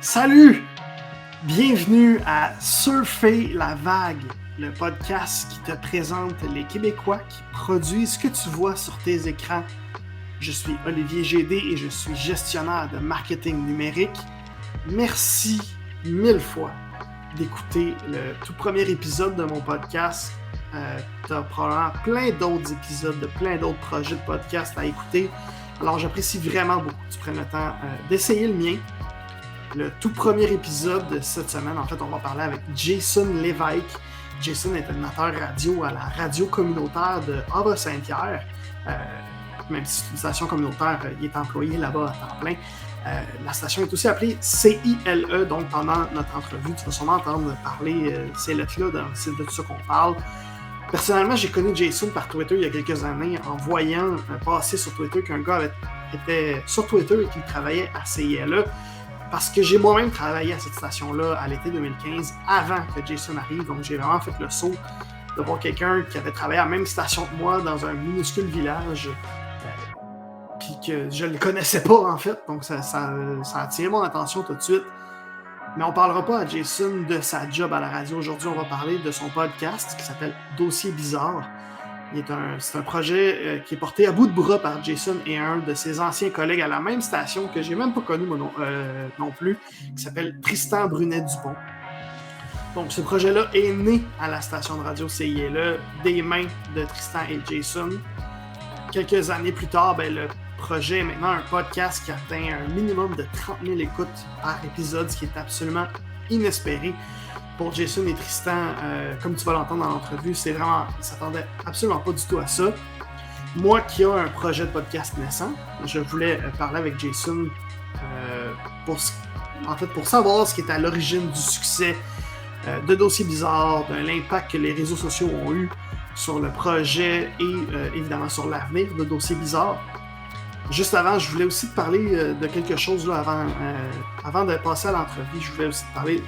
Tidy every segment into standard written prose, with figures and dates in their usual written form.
Salut! Bienvenue à Surfer la vague, le podcast qui te présente les Québécois qui produisent ce que tu vois sur tes écrans. Je suis Olivier Gédé et je suis gestionnaire de marketing numérique. Merci 1000 fois d'écouter le tout premier épisode de mon podcast. Tu as probablement plein d'autres épisodes de plein d'autres projets de podcast à écouter. Alors j'apprécie vraiment beaucoup que tu prennes le temps d'essayer le mien. Le tout premier épisode de cette semaine, en fait, on va parler avec Jason Lévesque. Jason est animateur radio à la radio communautaire de Havre-Saint-Pierre. Même si c'est une station communautaire, il est employé là-bas à temps plein. La station est aussi appelée CILE, donc pendant notre entrevue, tu vas sûrement entendre parler ces lettres-là, c'est de tout ça qu'on parle. Personnellement, j'ai connu Jason par Twitter il y a quelques années en voyant passer sur Twitter qu'un gars était sur Twitter et qu'il travaillait à CILE. Parce que j'ai moi-même travaillé à cette station-là à l'été 2015, avant que Jason arrive. Donc, j'ai vraiment fait le saut de voir quelqu'un qui avait travaillé à la même station que moi dans un minuscule village, puis que je ne le connaissais pas, en fait. Donc, ça a attiré mon attention tout de suite. Mais on ne parlera pas à Jason de sa job à la radio. Aujourd'hui, on va parler de son podcast qui s'appelle Dossier bizarre. C'est un projet qui est porté à bout de bras par Jason et un de ses anciens collègues à la même station que j'ai même pas connu moi non plus, qui s'appelle Tristan Brunet-Dupont. Donc ce projet-là est né à la station de radio CILE des mains de Tristan et Jason. Quelques années plus tard, le projet est maintenant un podcast qui atteint un minimum de 30 000 écoutes par épisode, ce qui est absolument inespéré. Pour Jason et Tristan, comme tu vas l'entendre dans l'entrevue, c'est vraiment, ils ne s'attendaient absolument pas du tout à ça. Moi qui ai un projet de podcast naissant, je voulais parler avec Jason pour savoir ce qui est à l'origine du succès de Dossier bizarre, de l'impact que les réseaux sociaux ont eu sur le projet et évidemment sur l'avenir de Dossier bizarre. Juste avant, je voulais aussi te parler de quelque chose là, avant de passer à l'entrevue. Je voulais aussi te parler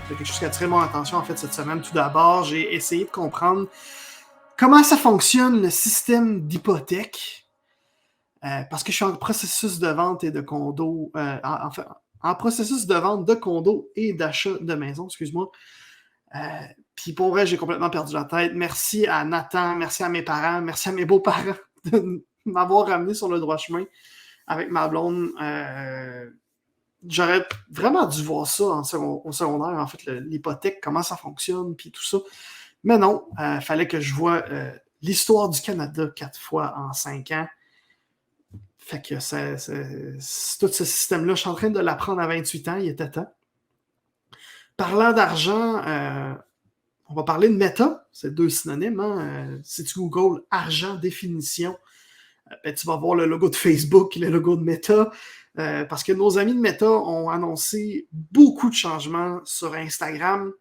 de quelque chose qui a attiré mon attention en fait cette semaine. Tout d'abord, j'ai essayé de comprendre comment ça fonctionne le système d'hypothèque parce que je suis en processus de vente et de condo, en processus de vente de condo et d'achat de maison, excuse-moi. Puis pour vrai, j'ai complètement perdu la tête. Merci à Nathan, merci à mes parents, merci à mes beaux-parents de m'avoir ramené sur le droit chemin avec ma blonde. J'aurais vraiment dû voir ça au secondaire, en fait, l'hypothèque, comment ça fonctionne, puis tout ça. Mais non, fallait que je voie l'histoire du Canada 4 fois en 5 ans. Fait que tout ce système-là, je suis en train de l'apprendre à 28 ans, il était temps. Parlant d'argent, on va parler de Meta, c'est deux synonymes. Hein? Si tu googles argent définition, tu vas voir le logo de Facebook et le logo de Meta, parce que nos amis de Meta ont annoncé beaucoup de changements sur Instagram,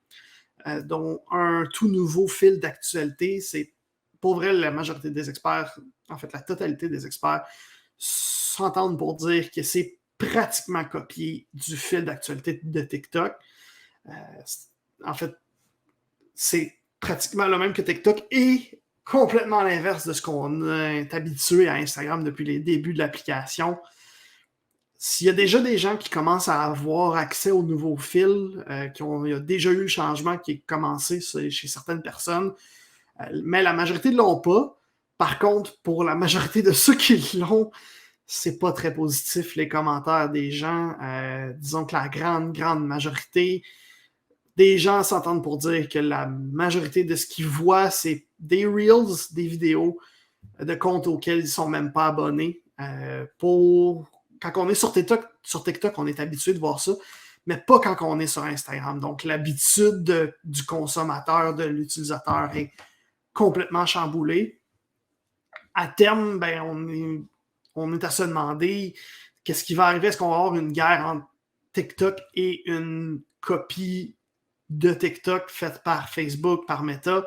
dont un tout nouveau fil d'actualité. C'est pour vrai la majorité des experts, en fait la totalité des experts, s'entendent pour dire que c'est pratiquement copié du fil d'actualité de TikTok. En fait, c'est pratiquement le même que TikTok et complètement l'inverse de ce qu'on est habitué à Instagram depuis les débuts de l'application. S'il y a déjà des gens qui commencent à avoir accès au nouveau fil, il y a déjà eu le changement qui est commencé chez certaines personnes, mais la majorité ne l'ont pas. Par contre, pour la majorité de ceux qui l'ont, c'est pas très positif les commentaires des gens. Disons que la grande majorité des gens s'entendent pour dire que la majorité de ce qu'ils voient, c'est des Reels, des vidéos de comptes auxquels ils ne sont même pas abonnés. Quand on est sur TikTok, on est habitué de voir ça, mais pas quand on est sur Instagram. Donc, l'habitude du consommateur, de l'utilisateur est complètement chamboulée. À terme, on est à se demander qu'est-ce qui va arriver. Est-ce qu'on va avoir une guerre entre TikTok et une copie de TikTok faite par Facebook, par Meta?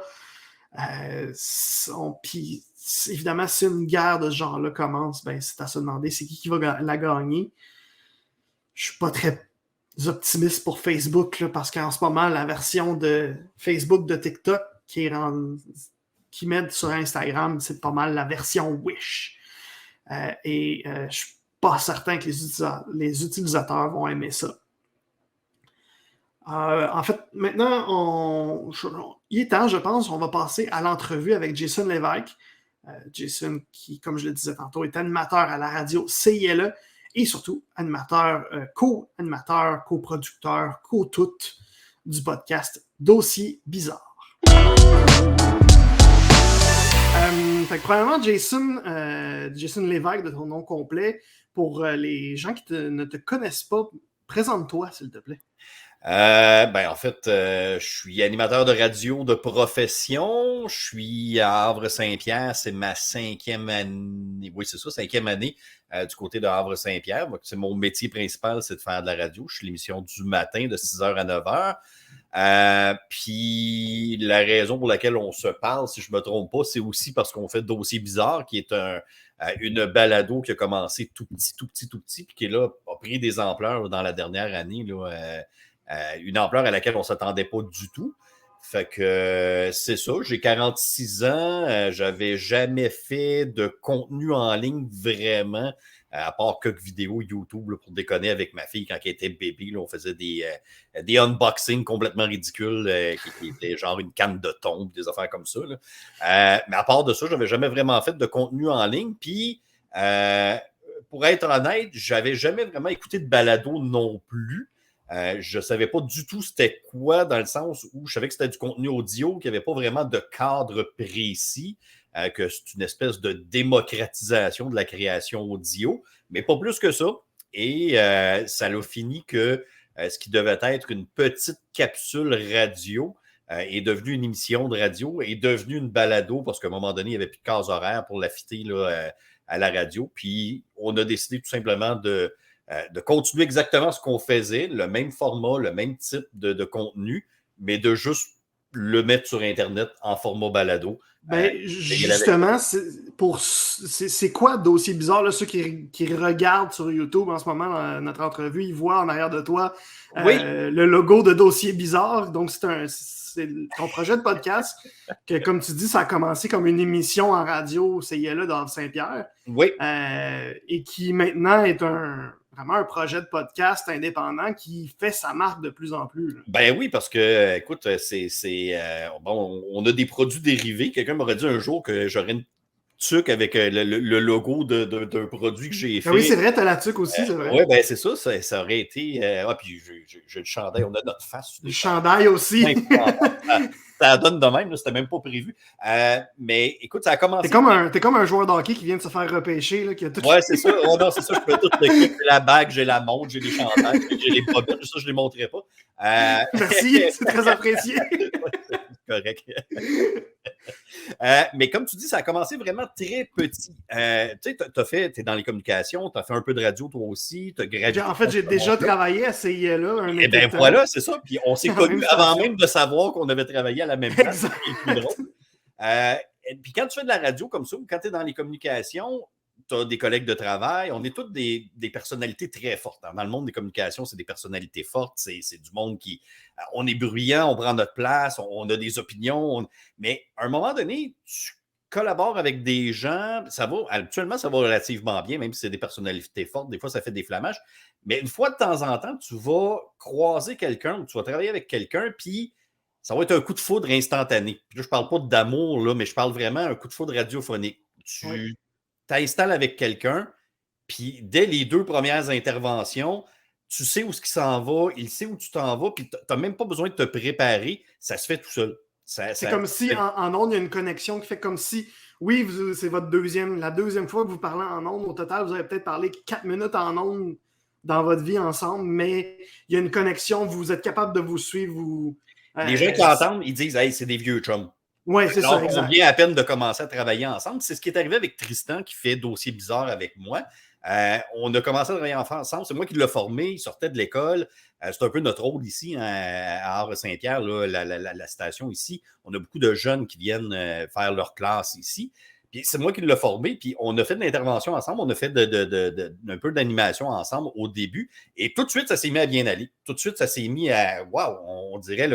Puis évidemment, si une guerre de ce genre-là commence, c'est à se demander c'est qui va la gagner. Je suis pas très optimiste pour Facebook là, parce qu'en ce moment, la version de Facebook de TikTok qui met sur Instagram, c'est pas mal la version Wish. Je suis pas certain que les utilisateurs vont aimer ça. En fait, maintenant, il est temps, je pense, on va passer à l'entrevue avec Jason Lévesque. Jason, qui, comme je le disais tantôt, est animateur à la radio CILE et surtout animateur, co-animateur, coproducteur, co-tout du podcast Dossier Bizarre. Fait que, premièrement, Jason Lévesque, de ton nom complet, pour les gens qui ne te connaissent pas, présente-toi, s'il te plaît. En fait, je suis animateur de radio de profession. Je suis à Havre-Saint-Pierre. C'est ma 5e année. Oui, c'est ça, 5e année du côté de Havre-Saint-Pierre. C'est mon métier principal, c'est de faire de la radio. Je suis l'émission du matin de 6h à 9h. Puis la raison pour laquelle on se parle, si je me trompe pas, c'est aussi parce qu'on fait Dossier Bizarre, qui est une balado qui a commencé tout petit, puis qui est là, a pris des ampleurs dans la dernière année, là. Une ampleur à laquelle on ne s'attendait pas du tout. Fait que c'est ça, j'ai 46 ans, j'avais jamais fait de contenu en ligne vraiment, à part quelques vidéos YouTube là, pour déconner avec ma fille quand elle était bébé. Là, on faisait des unboxings complètement ridicules qui étaient genre une canne de thon, des affaires comme ça. Là. Mais à part de ça, j'avais jamais vraiment fait de contenu en ligne. Puis, pour être honnête, j'avais jamais vraiment écouté de balado non plus. Je ne savais pas du tout c'était quoi, dans le sens où je savais que c'était du contenu audio, qu'il n'y avait pas vraiment de cadre précis, que c'est une espèce de démocratisation de la création audio, mais pas plus que ça. Et ça l'a fini que ce qui devait être une petite capsule radio est devenu une émission de radio, est devenu une balado, parce qu'à un moment donné, il n'y avait plus de case horaire pour l'affiter à la radio. Puis on a décidé tout simplement de continuer exactement ce qu'on faisait, le même format, le même type de contenu, mais de juste le mettre sur Internet en format balado. Justement, c'est quoi Dossier Bizarre? Là, ceux qui regardent sur YouTube en ce moment notre entrevue, ils voient en arrière de toi le logo de Dossier Bizarre. Donc, c'est ton projet de podcast que, comme tu dis, ça a commencé comme une émission en radio CILE dans Saint-Pierre. Oui. Et qui maintenant est vraiment un projet de podcast indépendant qui fait sa marque de plus en plus. Là. Ben oui, parce que, écoute, on a des produits dérivés. Quelqu'un m'aurait dit un jour que j'aurais une tuque avec le logo d'un produit que j'ai fait. Oui, c'est vrai, t'as la tuque aussi, c'est vrai. Oui, ben c'est ça, ça aurait été... puis j'ai le chandail, on a notre face. Le chandail aussi. Ça donne de même, là, c'était même pas prévu. Mais écoute, ça a commencé... T'es comme un joueur de hockey qui vient de se faire repêcher. Là, qui a tout... Ouais, c'est ça. Oh, non, c'est ça. Je peux tout l'équipe. J'ai la bague, j'ai la montre, j'ai les chandails, j'ai les bobettes. Ça, je ne les montrerai pas. Merci, c'est très apprécié. C'est correct. Mais comme tu dis, ça a commencé vraiment très petit. Tu sais, t'es dans les communications, tu as fait un peu de radio toi aussi, tu as gradué. En fait, j'ai déjà travaillé à CILA. Et bien voilà, c'est ça. Puis on s'est connus avant même de savoir qu'on avait travaillé à la même place. C'est plus drôle. Puis quand tu fais de la radio comme ça, ou quand tu es dans les communications, tu as des collègues de travail, on est toutes des personnalités très fortes. Dans le monde des communications, c'est des personnalités fortes, c'est du monde qui... On est bruyant, on prend notre place, on a des opinions, mais à un moment donné, tu collabores avec des gens, actuellement, ça va relativement bien, même si c'est des personnalités fortes, des fois, ça fait des flamages, mais une fois de temps en temps, tu vas croiser quelqu'un ou tu vas travailler avec quelqu'un, puis ça va être un coup de foudre instantané. Puis là, je ne parle pas d'amour, là, mais je parle vraiment d'un coup de foudre radiophonique. Tu t'installes avec quelqu'un, puis dès les 2 premières interventions, tu sais où ce qui s'en va, il sait où tu t'en vas, puis tu n'as même pas besoin de te préparer, ça se fait tout seul. C'est comme si en ondes, il y a une connexion qui fait comme si, oui, c'est la deuxième fois que vous parlez en ondes. Au total, vous avez peut-être parlé 4 minutes en ondes dans votre vie ensemble, mais il y a une connexion, vous êtes capable de vous suivre. Les gens qui entendent, ils disent « Hey, c'est des vieux chums ». Oui, c'est ça, exact. On vient à peine de commencer à travailler ensemble. C'est ce qui est arrivé avec Tristan, qui fait Dossier Bizarre avec moi. On a commencé à travailler ensemble. C'est moi qui l'ai formé. Il sortait de l'école. C'est un peu notre rôle ici à Havre-Saint-Pierre, la station ici. On a beaucoup de jeunes qui viennent faire leur classe ici. Puis c'est moi qui l'ai formé. Puis on a fait de l'intervention ensemble. On a fait un peu d'animation ensemble au début. Et tout de suite, ça s'est mis à bien aller. Tout de suite, ça s'est mis à... Wow! On dirait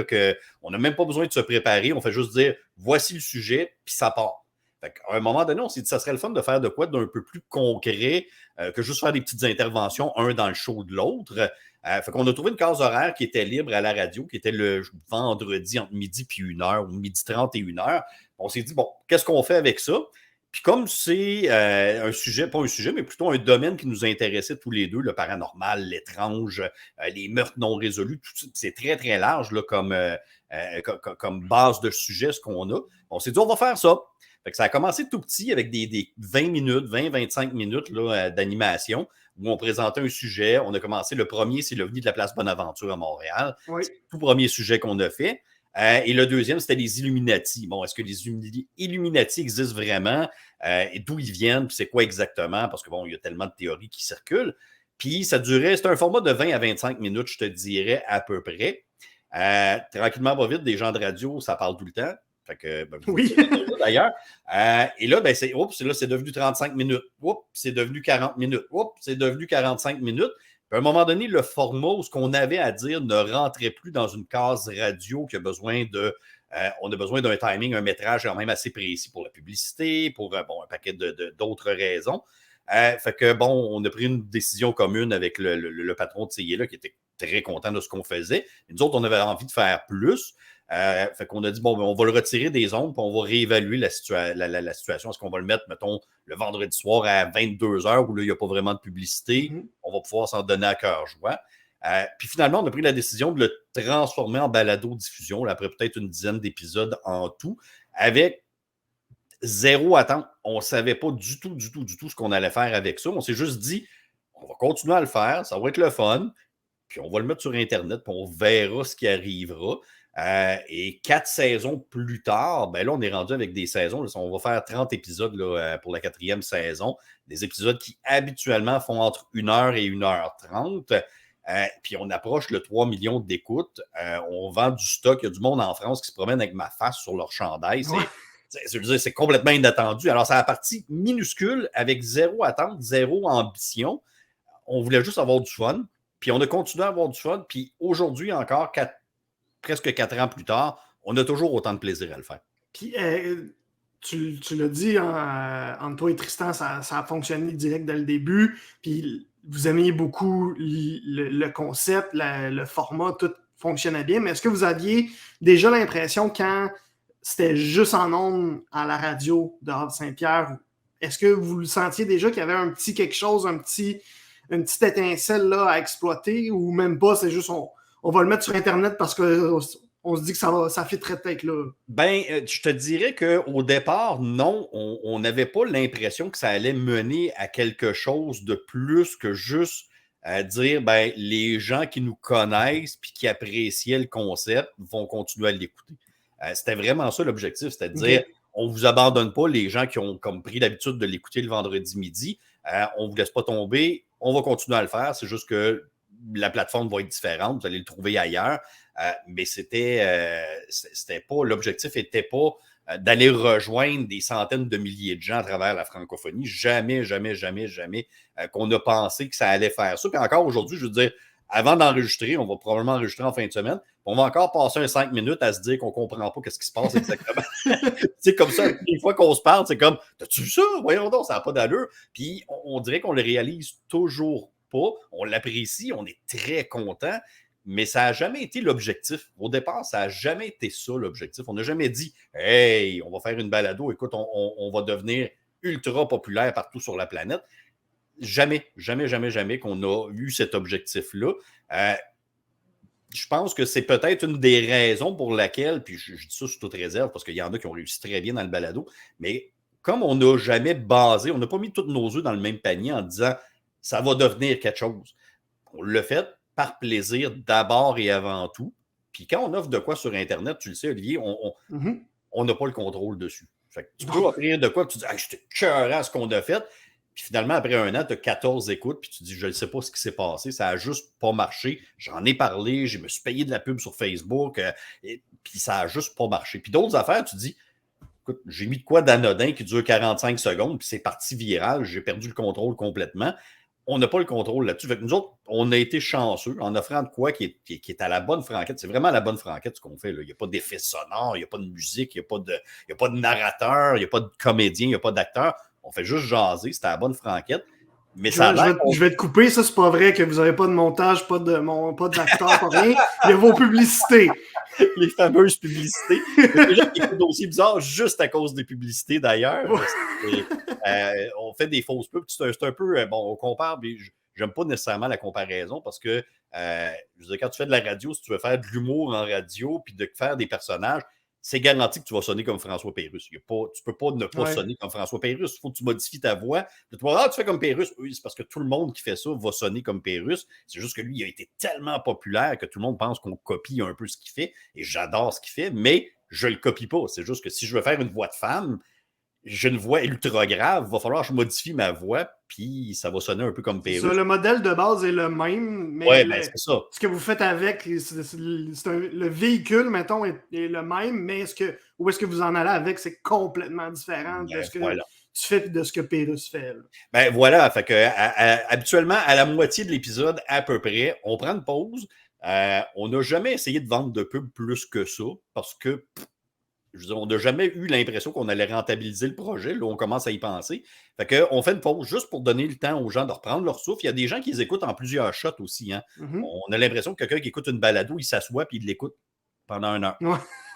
qu'on n'a même pas besoin de se préparer. On fait juste dire, voici le sujet, puis ça part. Fait qu'à un moment donné, on s'est dit que ça serait le fun de faire de quoi d'un peu plus concret que juste faire des petites interventions, un dans le show de l'autre. Fait qu'on a trouvé une case horaire qui était libre à la radio, qui était le vendredi entre midi puis 1h, ou midi 30 et 1h. On s'est dit, bon, qu'est-ce qu'on fait avec ça? Puis comme c'est un sujet, pas un sujet, mais plutôt un domaine qui nous intéressait tous les deux, le paranormal, l'étrange, les meurtres non résolus, c'est très, très large là, comme base de sujet, ce qu'on a. On s'est dit, on va faire ça. Fait que ça a commencé tout petit avec des 20 minutes, 20-25 minutes là, d'animation où on présentait un sujet. On a commencé, le premier, c'est l'OVNI de la place Bonaventure à Montréal. Oui. C'est le tout premier sujet qu'on a fait. Et le deuxième, c'était les Illuminati. Bon, est-ce que les Illuminati existent vraiment? Et d'où ils viennent? Puis c'est quoi exactement? Parce que bon, il y a tellement de théories qui circulent. Puis ça durait, c'était un format de 20 à 25 minutes, je te dirais, à peu près. Tranquillement, pas vite, des gens de radio, ça parle tout le temps. Fait que, ben, oui. D'ailleurs. Et là, ben, c'est devenu 35 minutes. Oups, c'est devenu 40 minutes. Oups, c'est devenu 45 minutes. Puis à un moment donné, le format où ce qu'on avait à dire ne rentrait plus dans une case radio qui a besoin de. On a besoin d'un timing, un métrage quand même assez précis pour la publicité, pour un paquet d'autres raisons. Fait que bon, on a pris une décision commune avec le patron de CIE là, qui était très content de ce qu'on faisait. Et nous autres, on avait envie de faire plus. Fait qu'on a dit, bon, ben, on va le retirer des ondes, puis on va réévaluer la situation. Est-ce qu'on va le mettre, mettons, le vendredi soir à 22h, où là, il n'y a pas vraiment de publicité. On va pouvoir s'en donner à cœur joie. Puis finalement, on a pris la décision de le transformer en balado-diffusion, là, après peut-être une dizaine d'épisodes en tout, avec zéro attente. On ne savait pas du tout ce qu'on allait faire avec ça. On s'est juste dit, on va continuer à le faire, ça va être le fun, puis on va le mettre sur Internet, puis on verra ce qui arrivera. Et 4 saisons plus tard, ben là, on est rendu avec des saisons. Là, on va faire 30 épisodes là, pour la 4e saison. Des épisodes qui habituellement font entre 1h et 1h30. Puis on approche le 3 millions d'écoutes. On vend du stock. Il y a du monde en France qui se promène avec ma face sur leur chandail. C'est complètement inattendu. Alors, c'est la partie minuscule avec zéro attente, zéro ambition. On voulait juste avoir du fun. Puis on a continué à avoir du fun. Puis aujourd'hui encore, presque 4 ans plus tard, on a toujours autant de plaisir à le faire. Puis, tu l'as dit, entre toi et Tristan, ça a fonctionné direct dès le début. Puis, vous aimiez beaucoup le concept, le format, tout fonctionnait bien. Mais est-ce que vous aviez déjà l'impression, quand c'était juste en ondes à la radio de Havre-Saint-Pierre, est-ce que vous le sentiez déjà qu'il y avait un petit quelque chose, une petite étincelle là à exploiter, ou même pas, c'est juste on va le mettre sur Internet parce qu'on se dit que ça fit très peut-être là? Ben, je te dirais qu'au départ, non, on n'avait pas l'impression que ça allait mener à quelque chose de plus que juste dire, ben, les gens qui nous connaissent puis qui appréciaient le concept vont continuer à l'écouter. C'était vraiment ça l'objectif, c'est-à-dire, on ne vous abandonne pas, les gens qui ont comme pris l'habitude de l'écouter le vendredi midi, on ne vous laisse pas tomber, on va continuer à le faire, c'est juste que la plateforme va être différente, vous allez le trouver ailleurs, mais c'était pas, l'objectif n'était pas d'aller rejoindre des centaines de milliers de gens à travers la francophonie. Jamais qu'on a pensé que ça allait faire ça. Puis encore aujourd'hui, je veux dire, avant d'enregistrer, on va probablement enregistrer en fin de semaine, on va encore passer 5 minutes à se dire qu'on ne comprend pas ce qui se passe exactement. C'est comme ça, une fois qu'on se parle, c'est comme, t'as-tu vu ça? Voyons donc, ça n'a pas d'allure. Puis on dirait qu'on le réalise toujours pas. On l'apprécie, on est très content, mais ça n'a jamais été l'objectif. Au départ, ça n'a jamais été ça l'objectif. On n'a jamais dit, hey, on va faire une balado, écoute, on va devenir ultra populaire partout sur la planète. Jamais qu'on a eu cet objectif-là. Je pense que c'est peut-être une des raisons pour laquelle, puis je dis ça sous toute réserve, parce qu'il y en a qui ont réussi très bien dans le balado, mais comme on n'a jamais basé, on n'a pas mis tous nos œufs dans le même panier en disant ça va devenir quelque chose. On l'a fait par plaisir d'abord et avant tout. Puis quand on offre de quoi sur Internet, tu le sais, Olivier, on n'a pas le contrôle dessus. Fait que tu peux offrir de quoi, puis tu dis « j'étais cœur à ce qu'on a fait ». Puis finalement, après un an, tu as 14 écoutes, puis tu dis, je ne sais pas ce qui s'est passé, ça n'a juste pas marché. J'en ai parlé, je me suis payé de la pub sur Facebook, puis ça n'a juste pas marché. Puis d'autres affaires, tu dis, écoute, j'ai mis de quoi d'anodin qui dure 45 secondes, puis c'est parti viral, j'ai perdu le contrôle complètement. on n'a pas le contrôle là-dessus. Fait que nous autres, on a été chanceux en offrant de quoi qui est à la bonne franquette. C'est vraiment à la bonne franquette ce qu'on fait. Là. Il n'y a pas d'effet sonore, il n'y a pas de musique, il n'y a pas de narrateur, il n'y a pas de comédien, il n'y a pas d'acteur. On fait juste jaser, c'est à la bonne franquette. Mais je vais te couper, ça c'est pas vrai que vous n'avez pas de montage, pas d'acteur, pas rien. Il y a vos publicités. Les fameuses publicités. Il y a des gens qui écoutent aussi bizarre juste à cause des publicités d'ailleurs. On fait des fausses pubs. C'est un peu, on compare, mais j'aime pas nécessairement la comparaison parce que je veux dire, quand tu fais de la radio, si tu veux faire de l'humour en radio puis de faire des personnages, c'est garanti que tu vas sonner comme François Pérusse. Tu ne peux pas ne pas sonner comme François Pérusse. Il faut que tu modifies ta voix. Tu fais comme Pérusse. Oui, c'est parce que tout le monde qui fait ça va sonner comme Pérusse. C'est juste que lui, il a été tellement populaire que tout le monde pense qu'on copie un peu ce qu'il fait. Et j'adore ce qu'il fait, mais je ne le copie pas. C'est juste que si je veux faire une voix de femme, j'ai une voix ultra grave, il va falloir que je modifie ma voix, puis ça va sonner un peu comme Pérusse. Le modèle de base est le même, mais c'est ça. Ce que vous faites avec, le véhicule, mettons, est le même, mais où est-ce que vous en allez avec, c'est complètement différent de ce que tu fais et de ce que Pérusse fait. Là. Ben voilà, fait que habituellement, à la moitié de l'épisode, à peu près, on prend une pause. On n'a jamais essayé de vendre de pub plus que ça, parce que je veux dire, on n'a jamais eu l'impression qu'on allait rentabiliser le projet. Là, on commence à y penser. Fait qu'on fait une pause juste pour donner le temps aux gens de reprendre leur souffle. Il y a des gens qui les écoutent en plusieurs shots aussi. Hein. Mm-hmm. On a l'impression que quelqu'un qui écoute une balado, il s'assoit et il l'écoute pendant 1 heure.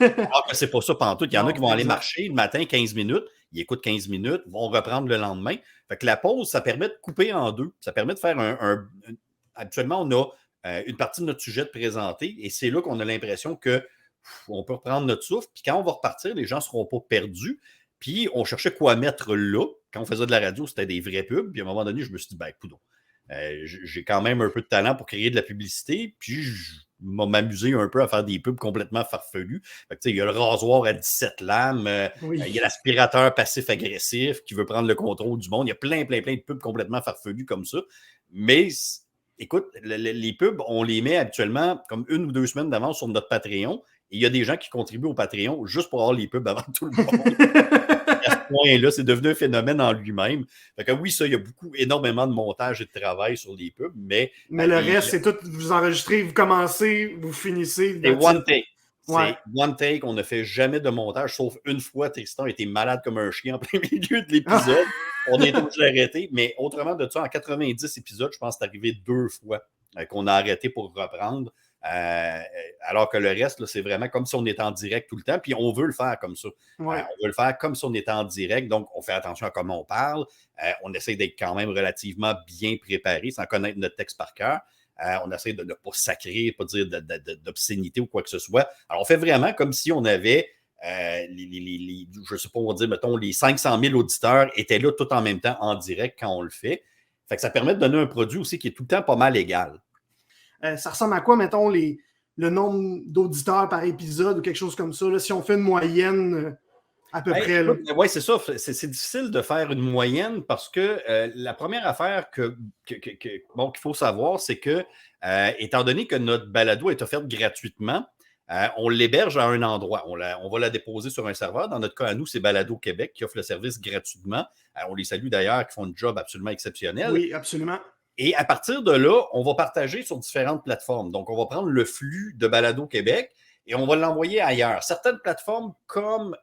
Alors que c'est pas ça pantoute. Il y en a qui vont aller marcher le matin 15 minutes, ils écoutent 15 minutes, vont reprendre le lendemain. Fait que la pause, ça permet de couper en deux. Ça permet de faire Habituellement, on a une partie de notre sujet de présenter et c'est là qu'on a l'impression que on peut reprendre notre souffle, puis quand on va repartir, les gens ne seront pas perdus. Puis on cherchait quoi mettre là. Quand on faisait de la radio, c'était des vraies pubs. Puis à un moment donné, je me suis dit, coudonc, j'ai quand même un peu de talent pour créer de la publicité. Puis je vais m'amuser un peu à faire des pubs complètement farfelues. Fait que, il y a le rasoir à 17 lames, il y a l'aspirateur passif-agressif qui veut prendre le contrôle du monde. Il y a plein de pubs complètement farfelues comme ça. Mais écoute, les pubs, on les met habituellement comme 1 ou 2 semaines d'avance sur notre Patreon. Et il y a des gens qui contribuent au Patreon juste pour avoir les pubs avant tout le monde. À ce point-là, c'est devenu un phénomène en lui-même. Fait que oui, ça, il y a énormément de montage et de travail sur les pubs, mais le reste, c'est tout, vous enregistrez, vous commencez, vous finissez. C'est one take. C'est one take, on ne fait jamais de montage, sauf une fois, Tristan était malade comme un chien en plein milieu de l'épisode. On a été obligé d'arrêter, mais autrement de ça, en 90 épisodes, je pense que c'est arrivé 2 fois qu'on a arrêté pour reprendre. Alors que le reste, là, c'est vraiment comme si on était en direct tout le temps, puis on veut le faire comme ça. On veut le faire comme si on était en direct, donc on fait attention à comment on parle. On essaie d'être quand même relativement bien préparé, sans connaître notre texte par cœur. On essaie de ne pas sacrer, pas dire d'obscénité ou quoi que ce soit. Alors, on fait vraiment comme si on avait, je ne sais pas, on va dire, mettons, les 500 000 auditeurs étaient là tout en même temps en direct quand on le fait. Fait que ça permet de donner un produit aussi qui est tout le temps pas mal égal. Ça ressemble à quoi, mettons, le nombre d'auditeurs par épisode ou quelque chose comme ça, là, si on fait une moyenne à peu près? Oui, c'est ça. C'est difficile de faire une moyenne parce que la première affaire qu'il faut savoir, c'est que, étant donné que notre balado est offerte gratuitement, on l'héberge à un endroit. On va la déposer sur un serveur. Dans notre cas, à nous, c'est Balado Québec qui offre le service gratuitement. On les salue d'ailleurs, qui font un job absolument exceptionnel. Oui, absolument. Et à partir de là, on va partager sur différentes plateformes. Donc, on va prendre le flux de Balado Québec et on va l'envoyer ailleurs. Certaines plateformes comme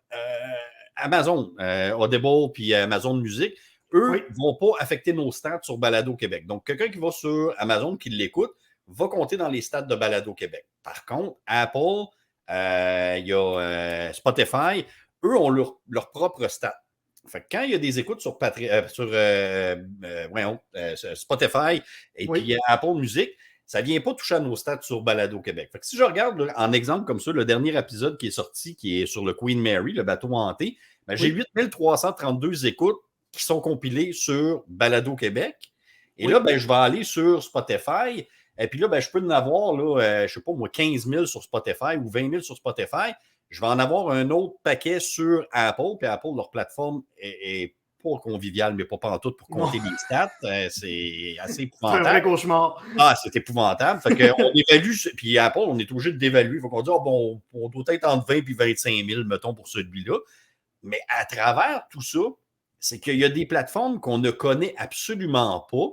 Amazon, Audible puis Amazon Music, eux ne vont pas affecter nos stats sur Balado Québec. Donc, quelqu'un qui va sur Amazon, qui l'écoute, va compter dans les stats de Balado Québec. Par contre, Apple, il y a Spotify, eux ont leur propre stats. Fait que quand il y a des écoutes sur Spotify et puis Apple Music, ça ne vient pas toucher à nos stats sur Balado Québec. Fait que si je regarde là, en exemple comme ça, le dernier épisode qui est sorti, qui est sur le Queen Mary, le bateau hanté, j'ai 8332 écoutes qui sont compilées sur Balado Québec. Et là, je vais aller sur Spotify. Et puis là, je peux en avoir, là, je ne sais pas moi, 15 000 sur Spotify ou 20 000 sur Spotify. Je vais en avoir un autre paquet sur Apple. Puis Apple, leur plateforme est pas conviviale, mais pas pantoute pour compter les stats. C'est assez épouvantable. C'est un vrai cauchemar. Ah, c'est épouvantable. Fait qu'on évalue, puis Apple, on est obligé de d'évaluer. Il faut qu'on dise, on doit être entre 20 et 25 000, mettons, pour celui-là. Mais à travers tout ça, c'est qu'il y a des plateformes qu'on ne connaît absolument pas,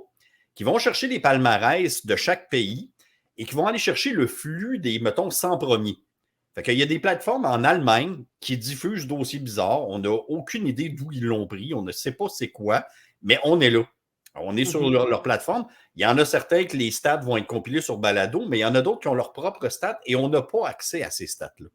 qui vont chercher les palmarès de chaque pays et qui vont aller chercher le flux des, mettons, 100 premiers. Fait qu'il y a des plateformes en Allemagne qui diffusent Dossier Bizarre. On n'a aucune idée d'où ils l'ont pris. On ne sait pas c'est quoi, mais on est là. On est sur leur plateforme. Il y en a certains que les stats vont être compilés sur Balado, mais il y en a d'autres qui ont leurs propres stats et on n'a pas accès à ces stats-là.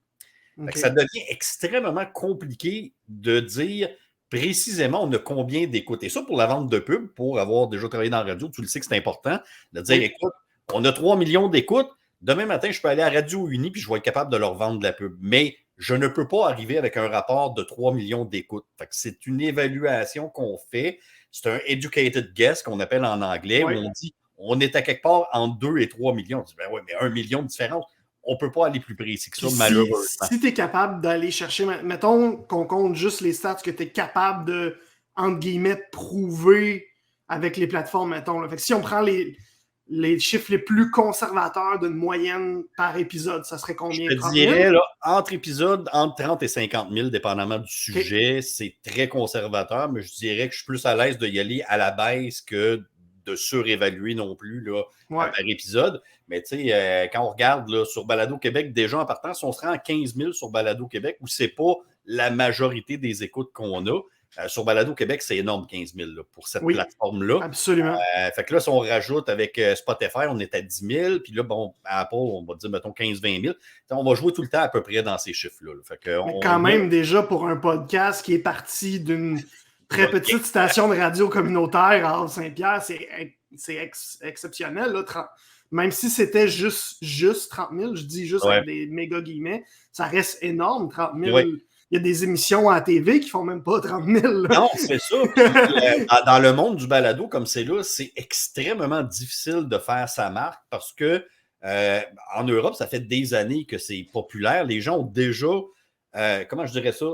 Okay. Ça devient extrêmement compliqué de dire précisément on a combien d'écoutes. Et ça, pour la vente de pub, pour avoir déjà travaillé dans la radio, tu le sais que c'est important, de dire, écoute, on a 3 millions d'écoutes, demain matin, je peux aller à Radio Uni puis je vais être capable de leur vendre de la pub. Mais je ne peux pas arriver avec un rapport de 3 millions d'écoutes. C'est une évaluation qu'on fait. C'est un educated guess qu'on appelle en anglais, où on dit on est à quelque part entre 2 et 3 millions. On dit, ben oui, mais 1 million de différence. On ne peut pas aller plus précis que ça, malheureusement. Si tu es capable d'aller chercher, mettons qu'on compte juste les stats que tu es capable de, entre guillemets, prouver avec les plateformes, mettons. Là. Fait que si on prend les chiffres les plus conservateurs d'une moyenne par épisode, ça serait combien? Je te dirais, là, entre épisodes, entre 30 et 50 000, dépendamment du sujet. Okay. C'est très conservateur, mais je dirais que je suis plus à l'aise d'y aller à la baisse que de surévaluer non plus là, par épisode. Mais tu sais, quand on regarde là, sur Balado Québec, déjà en partant, si on se rend à 15 000 sur Balado Québec, où c'est pas la majorité des écoutes qu'on a, sur Balado Québec, c'est énorme, 15 000 là, pour cette plateforme-là. Absolument. Fait que là, si on rajoute avec Spotify, on est à 10 000. Puis là, bon, Apple, on va dire, mettons, 15-20 000. On va jouer tout le temps à peu près dans ces chiffres-là. Fait que mais quand même, déjà, pour un podcast qui est parti d'une très petite station de radio communautaire à Saint-Pierre, c'est exceptionnel. Là, même si c'était juste 30 000, je dis juste avec des méga guillemets, ça reste énorme, 30 000. Il y a des émissions à la TV qui font même pas 30 000. Là. Non, c'est ça. Puis, dans le monde du balado comme c'est là, c'est extrêmement difficile de faire sa marque parce que en Europe, ça fait des années que c'est populaire. Les gens ont déjà, comment je dirais ça,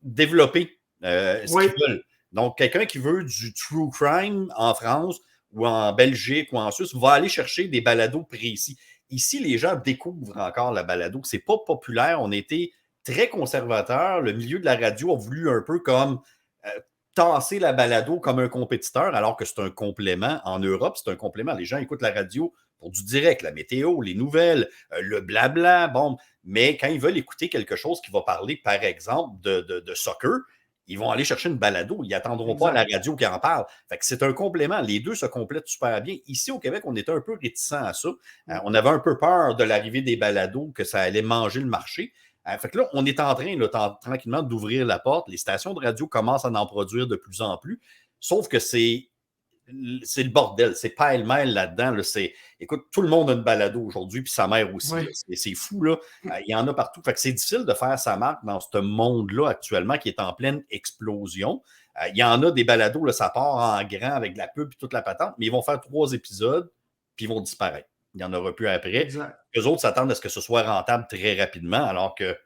développé ce qu'ils veulent. Donc, quelqu'un qui veut du true crime en France ou en Belgique ou en Suisse va aller chercher des balados précis. Ici, les gens découvrent encore la balado. C'est pas populaire. On était très conservateur. Le milieu de la radio a voulu un peu comme tasser la balado comme un compétiteur, alors que c'est un complément. En Europe, c'est un complément. Les gens écoutent la radio pour du direct, la météo, les nouvelles, le blabla, bon. Mais quand ils veulent écouter quelque chose qui va parler, par exemple, de soccer, ils vont aller chercher une balado. Ils n'attendront pas à la radio qui en parle. Fait que c'est un complément. Les deux se complètent super bien. Ici, au Québec, on était un peu réticents à ça. On avait un peu peur de l'arrivée des balados, que ça allait manger le marché. Fait que là, on est en train, là, tranquillement, d'ouvrir la porte. Les stations de radio commencent à en produire de plus en plus. Sauf que c'est le bordel. C'est pêle-mêle là-dedans. Là. Écoute, tout le monde a une balado aujourd'hui, puis sa mère aussi. C'est fou, là. Il y en a partout. Fait que c'est difficile de faire sa marque dans ce monde-là actuellement qui est en pleine explosion. Il y en a des balados, là, ça part en grand avec de la pub et toute la patente, mais ils vont faire 3 épisodes, puis ils vont disparaître. Il n'y en aura plus après. Exact. Eux autres s'attendent à ce que ce soit rentable très rapidement, alors que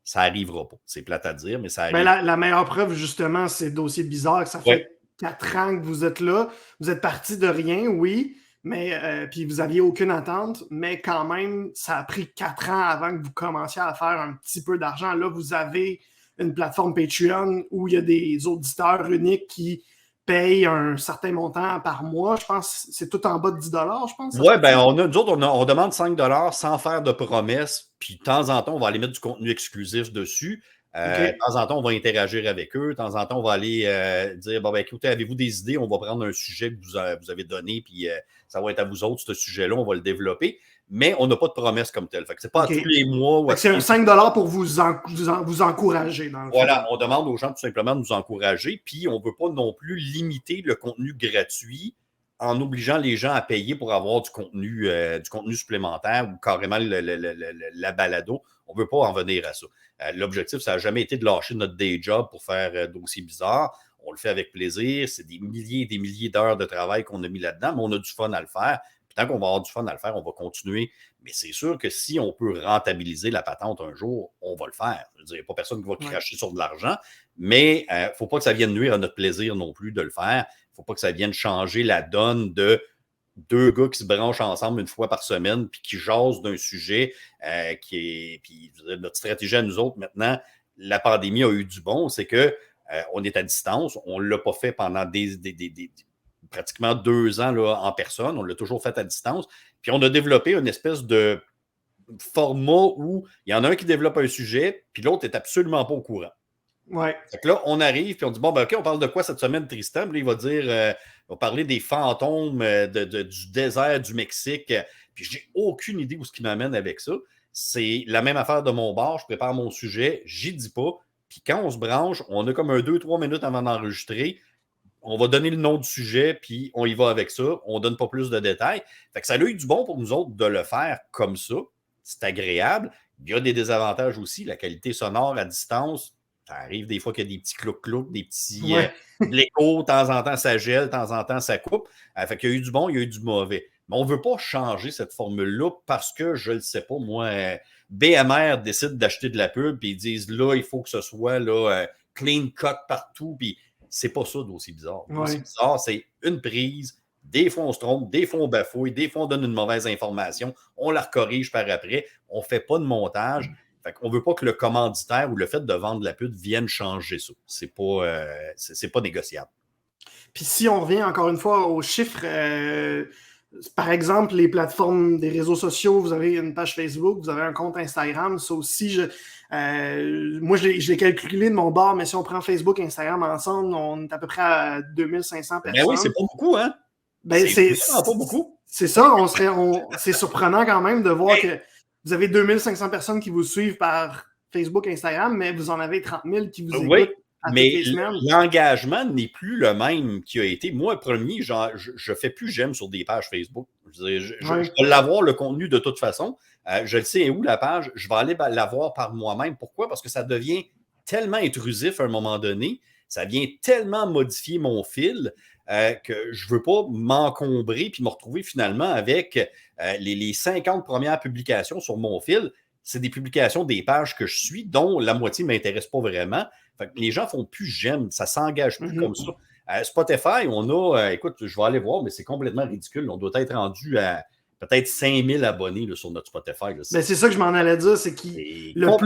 ça n'arrivera pas. C'est plate à dire, mais ça arrive. La meilleure preuve, justement, c'est Dossier Bizarre, que ça fait 4 ans que vous êtes là. Vous êtes parti de rien, oui, mais puis vous n'aviez aucune attente, mais quand même, ça a pris 4 ans avant que vous commenciez à faire un petit peu d'argent. Là, vous avez une plateforme Patreon où il y a des auditeurs uniques qui payent un certain montant par mois. Je pense que c'est tout en bas de 10 je pense. Oui, bien, nous autres, on demande 5 sans faire de promesses. Puis de temps en temps, on va aller mettre du contenu exclusif dessus. De temps en temps, on va interagir avec eux. De temps en temps, on va aller dire, bon, ben, écoutez, avez-vous des idées? On va prendre un sujet que vous avez donné, puis ça va être à vous autres, ce sujet-là, on va le développer. Mais on n'a pas de promesse comme telle. Fait que c'est pas tous les mois. C'est un 5 pour vous encourager. Dans le voilà, on demande aux gens tout simplement de nous encourager. Puis on ne veut pas non plus limiter le contenu gratuit en obligeant les gens à payer pour avoir du contenu supplémentaire ou carrément la balado. On ne veut pas en venir à ça. L'objectif, ça n'a jamais été de lâcher notre day job pour faire Dossier Bizarre. On le fait avec plaisir. C'est des milliers et des milliers d'heures de travail qu'on a mis là-dedans, mais on a du fun à le faire. Puis tant qu'on va avoir du fun à le faire, on va continuer. Mais c'est sûr que si on peut rentabiliser la patente un jour, on va le faire. Je veux dire, il n'y a pas personne qui va cracher sur de l'argent, mais il ne faut pas que ça vienne nuire à notre plaisir non plus de le faire. Il ne faut pas que ça vienne changer la donne de 2 gars qui se branchent ensemble une fois par semaine puis qui jasent d'un sujet puis notre stratégie à nous autres maintenant, la pandémie a eu du bon, c'est que on est à distance, on ne l'a pas fait pendant pratiquement 2 ans là, en personne. On l'a toujours fait à distance. Puis on a développé une espèce de format où il y en a un qui développe un sujet, puis l'autre n'est absolument pas au courant. Ouais. Fait que là, on arrive, puis on dit, bon, ben, OK, on parle de quoi cette semaine, Tristan? Puis là, il va dire, on va parler des fantômes du désert du Mexique. Puis j'ai aucune idée où ce qui m'amène avec ça. C'est la même affaire de mon bar. Je prépare mon sujet, j'y dis pas. Puis quand on se branche, on a comme 2-3 minutes avant d'enregistrer. On va donner le nom du sujet, puis on y va avec ça. On donne pas plus de détails. Fait que ça a eu du bon pour nous autres de le faire comme ça. C'est agréable. Il y a des désavantages aussi. La qualité sonore à distance, ça arrive des fois qu'il y a des petits clouc-clouc, des petits de l'écho, de temps en temps ça gèle, de temps en temps ça coupe. Fait qu'il y a eu du bon, il y a eu du mauvais. Mais on ne veut pas changer cette formule-là parce que, je ne le sais pas, moi, BMR décide d'acheter de la pub puis ils disent là, il faut que ce soit là, clean cut partout. Puis c'est pas ça d'aussi bizarre. D'aussi bizarre, c'est une prise. Des fois, on se trompe, des fois, on bafouille, des fois, on donne une mauvaise information, on la corrige par après, on ne fait pas de montage. Fait qu'on ne veut pas que le commanditaire ou le fait de vendre la pub vienne changer ça. C'est pas négociable. Puis si on revient encore une fois aux chiffres, par exemple, les plateformes des réseaux sociaux, vous avez une page Facebook, vous avez un compte Instagram, ça aussi, moi, je l'ai calculé de mon bord, mais si on prend Facebook et Instagram ensemble, on est à peu près à 2500 personnes. Ben oui, c'est pas beaucoup, hein? C'est vraiment pas beaucoup. C'est ça, c'est surprenant quand même de voir que vous avez 2500 personnes qui vous suivent par Facebook, Instagram, mais vous en avez 30 000 qui vous écoutent. Mais l'engagement n'est plus le même qu'il a été. Moi, premier, je fais plus j'aime sur des pages Facebook. Je vais l'avoir le contenu de toute façon. Je le sais où la page. Je vais aller l'avoir par moi-même. Pourquoi? Parce que ça devient tellement intrusif à un moment donné. Ça vient tellement modifier mon fil que je ne veux pas m'encombrer puis me retrouver finalement avec les 50 premières publications sur mon fil. C'est des publications des pages que je suis, dont la moitié ne m'intéresse pas vraiment. Fait que les gens ne font plus j'aime, ça ne s'engage plus comme ça. Spotify, on a, écoute, je vais aller voir, mais c'est complètement ridicule. On doit être rendu à peut-être 5000 abonnés là, sur notre Spotify. Là. C'est ça que je m'en allais dire, c'est que le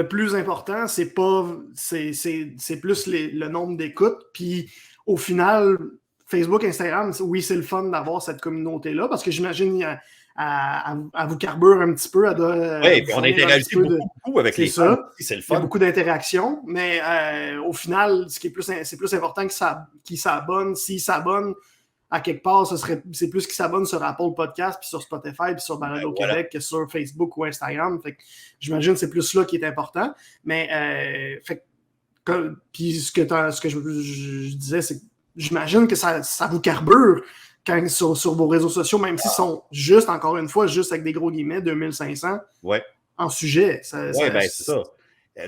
plus important, c'est pas c'est plus le nombre d'écoutes. Puis au final, Facebook, Instagram, oui, c'est le fun d'avoir cette communauté-là, parce que j'imagine à vous carbure un petit peu. Oui, on interagit beaucoup avec les gens. C'est le fun. Il y a beaucoup d'interactions, mais au final, c'est plus important qu'ils s'abonnent. S'ils s'abonnent à quelque part, c'est plus qu'ils s'abonnent sur Apple Podcast, puis sur Spotify, puis sur Balado Québec que sur Facebook ou Instagram. Fait que j'imagine que c'est plus là qui est important. Mais puis ce que je disais, c'est que j'imagine que ça vous carbure quand sur vos réseaux sociaux, même s'ils sont juste, encore une fois, juste avec des gros guillemets, 2500 en sujet. C'est ça.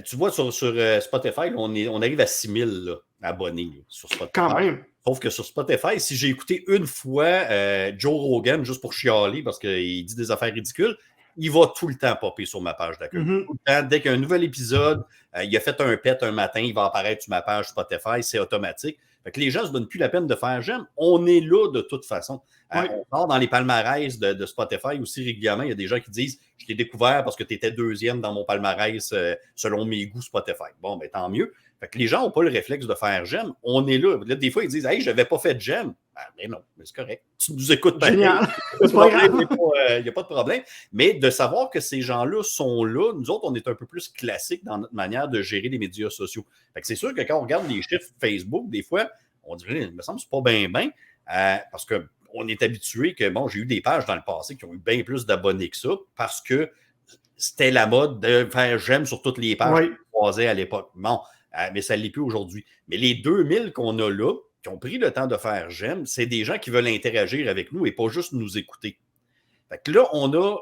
Tu vois, sur Spotify, on arrive à 6000 abonnés sur Spotify. Quand même. Sauf que sur Spotify, si j'ai écouté une fois Joe Rogan, juste pour chialer, parce qu'il dit des affaires ridicules, il va tout le temps popper sur ma page d'accueil. Tout le temps, dès qu'il y a un nouvel épisode, il a fait un pet un matin, il va apparaître sur ma page Spotify, c'est automatique. Fait que les gens ne se donnent plus la peine de faire j'aime. On est là de toute façon. On part dans les palmarès de Spotify aussi régulièrement. Il y a des gens qui disent « Je t'ai découvert parce que tu étais deuxième dans mon palmarès selon mes goûts Spotify. » Bon, ben tant mieux. Fait que les gens n'ont pas le réflexe de faire j'aime. On est là. Là, des fois, ils disent « Hey, je n'avais pas fait j'aime. » Ben non, mais c'est correct. Tu nous écoutes pas. Génial. Il n'y a pas de problème. Mais de savoir que ces gens-là sont là, nous autres, on est un peu plus classiques dans notre manière de gérer les médias sociaux. Fait que c'est sûr que quand on regarde les chiffres Facebook, des fois, on dirait, il me semble que c'est pas bien, parce qu'on est habitué que, bon, j'ai eu des pages dans le passé qui ont eu bien plus d'abonnés que ça, parce que c'était la mode de faire j'aime sur toutes les pages qu'on croisait à l'époque. Bon, mais ça ne l'est plus aujourd'hui. Mais les 2000 qu'on a là, qui ont pris le temps de faire j'aime, c'est des gens qui veulent interagir avec nous et pas juste nous écouter. Fait que là, on a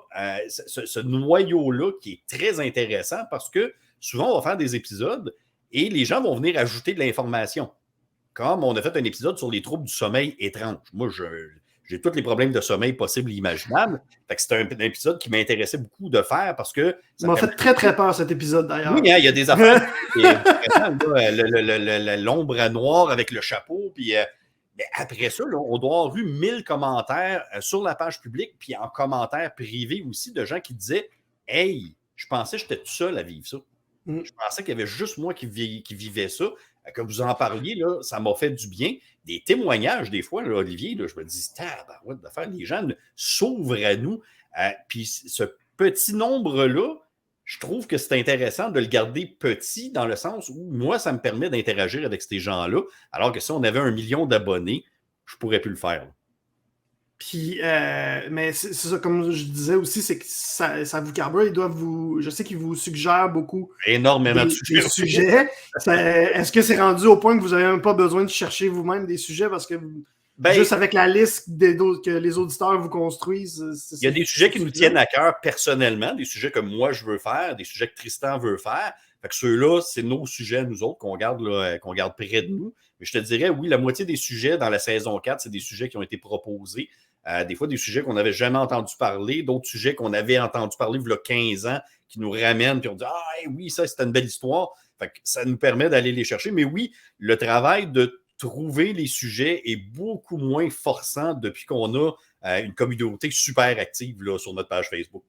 ce noyau-là qui est très intéressant parce que souvent, on va faire des épisodes et les gens vont venir ajouter de l'information. Comme on a fait un épisode sur les troubles du sommeil étranges. Moi, j'ai tous les problèmes de sommeil possibles et imaginables. Fait que c'était un épisode qui m'intéressait beaucoup de faire parce que... Ça m'a fait très, très peur, cet épisode, d'ailleurs. Oui, hein, il y a des affaires... l'ombre noire avec le chapeau, puis... mais après ça, là, on doit avoir eu 1000 commentaires sur la page publique, puis en commentaires privés aussi, de gens qui disaient « Hey, je pensais que j'étais tout seul à vivre ça. Je pensais qu'il y avait juste moi qui vivais ça. » Que vous en parliez, là, ça m'a fait du bien. des témoignages, des fois, là, Olivier, là, je me dis, tabarouette de faire, les gens s'ouvrent à nous. Puis ce petit nombre-là, je trouve que c'est intéressant de le garder petit dans le sens où moi, ça me permet d'interagir avec ces gens-là, alors que si on avait 1 million d'abonnés, je ne pourrais plus le faire. Là. Puis, mais c'est ça, comme je disais aussi, c'est que ça vous carbure. Je sais qu'ils vous suggèrent beaucoup énormément de des sujets. Est-ce que c'est rendu au point que vous n'avez même pas besoin de chercher vous-même des sujets parce que juste avec la liste que les auditeurs vous construisent? Il y a des sujets qui nous tiennent à cœur personnellement, des sujets que moi je veux faire, des sujets que Tristan veut faire. Fait que ceux-là, c'est nos sujets, nous autres, qu'on garde près de nous. Mais je te dirais, oui, la moitié des sujets dans la saison 4, c'est des sujets qui ont été proposés. Des fois, des sujets qu'on n'avait jamais entendu parler, d'autres sujets qu'on avait entendu parler il y a 15 ans, qui nous ramènent, puis on dit « Ah oui, ça, c'était une belle histoire ». Fait que ça nous permet d'aller les chercher. Mais oui, le travail de trouver les sujets est beaucoup moins forçant depuis qu'on a une communauté super active là, sur notre page Facebook.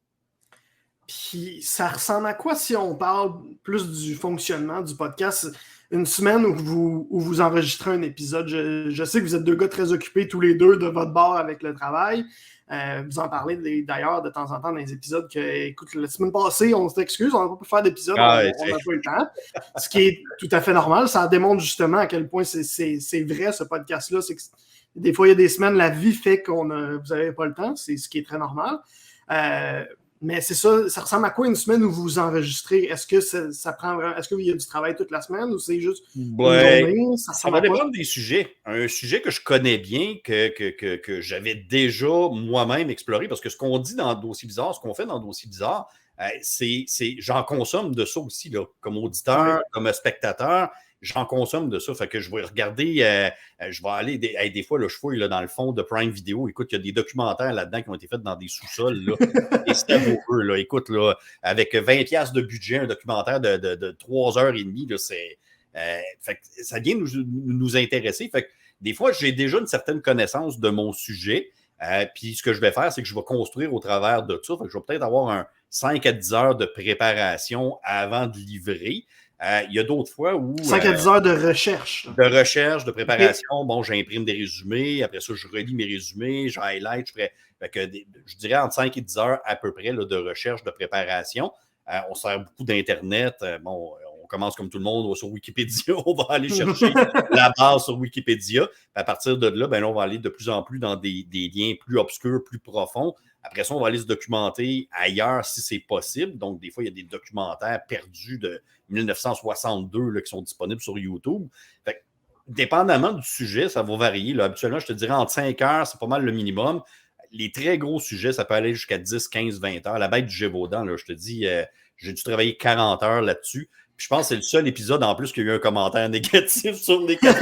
Puis ça ressemble à quoi si on parle plus du fonctionnement du podcast? Une semaine où vous enregistrez un épisode. Je sais que vous êtes deux gars très occupés tous les deux de votre bord avec le travail. Vous en parlez d'ailleurs de temps en temps dans les épisodes que, écoute, la semaine passée, on s'excuse, on n'a pas pu faire d'épisode, on n'a pas eu le temps. Ce qui est tout à fait normal. Ça démontre justement à quel point c'est vrai ce podcast-là. C'est que des fois, il y a des semaines, la vie fait vous n'avez pas le temps. C'est ce qui est très normal. Mais c'est ça, ça ressemble à quoi une semaine où vous enregistrez? Est-ce que ça prend vraiment. Est-ce qu'il y a du travail toute la semaine ou c'est juste une journée? Ça va dépendre des sujets. Un sujet que je connais bien, que j'avais déjà moi-même exploré, parce que ce qu'on dit dans Dossier Bizarre, ce qu'on fait dans Dossier Bizarre, j'en consomme de ça aussi, là, comme auditeur, comme spectateur. J'en consomme de ça. Fait que je vais regarder, je vais aller, des fois, là, je fouille là, dans le fond de Prime Video. Écoute, il y a des documentaires là-dedans qui ont été faits dans des sous-sols. Là, et savoureux, là. Écoute, là, avec 20$ de budget, un documentaire de 3h30, là, fait que ça vient nous intéresser. Fait que des fois, j'ai déjà une certaine connaissance de mon sujet. Puis ce que je vais faire, c'est que je vais construire au travers de ça. Fait que je vais peut-être avoir un 5 à 10 heures de préparation avant de livrer. Il y a d'autres fois où... 5 à 10 heures de recherche. De recherche, de préparation. Okay. Bon, j'imprime des résumés. Après ça, je relis mes résumés, je highlight. Je dirais entre 5 et 10 heures à peu près là, de recherche, de préparation. On sert beaucoup d'Internet. Bon, on commence comme tout le monde sur Wikipédia. On va aller chercher la base sur Wikipédia. Puis à partir de là, on va aller de plus en plus dans des liens plus obscurs, plus profonds. Après ça, on va aller se documenter ailleurs si c'est possible. Donc, des fois, il y a des documentaires perdus de 1962 là, qui sont disponibles sur YouTube. Fait que, dépendamment du sujet, ça va varier. Là. Habituellement, je te dirais entre 5 heures, c'est pas mal le minimum. Les très gros sujets, ça peut aller jusqu'à 10, 15, 20 heures. La bête du Gévaudan, là, je te dis, j'ai dû travailler 40 heures là-dessus. Puis je pense que c'est le seul épisode en plus qu'il y a eu un commentaire négatif sur les 4.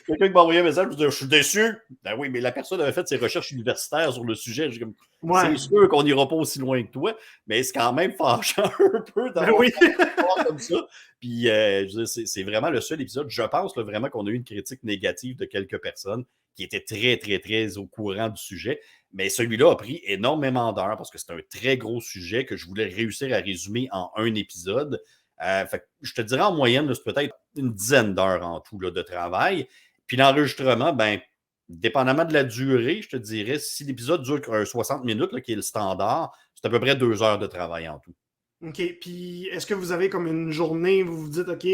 Quelqu'un qui m'a envoyé un message, je suis déçu. Ben oui, mais la personne avait fait ses recherches universitaires sur le sujet. C'est sûr qu'on n'ira pas aussi loin que toi, mais c'est quand même fâchant un peu d'avoir comme ça. Puis c'est vraiment le seul épisode. Je pense là, vraiment qu'on a eu une critique négative de quelques personnes qui étaient très, très, très au courant du sujet. Mais celui-là a pris énormément d'heures parce que c'est un très gros sujet que je voulais réussir à résumer en un épisode. Fait que je te dirais en moyenne, là, c'est peut-être une dizaine d'heures en tout là, de travail. Puis l'enregistrement, dépendamment de la durée, je te dirais, si l'épisode dure 60 minutes, là, qui est le standard, c'est à peu près 2 heures de travail en tout. OK. Puis est-ce que vous avez comme une journée, vous vous dites, OK,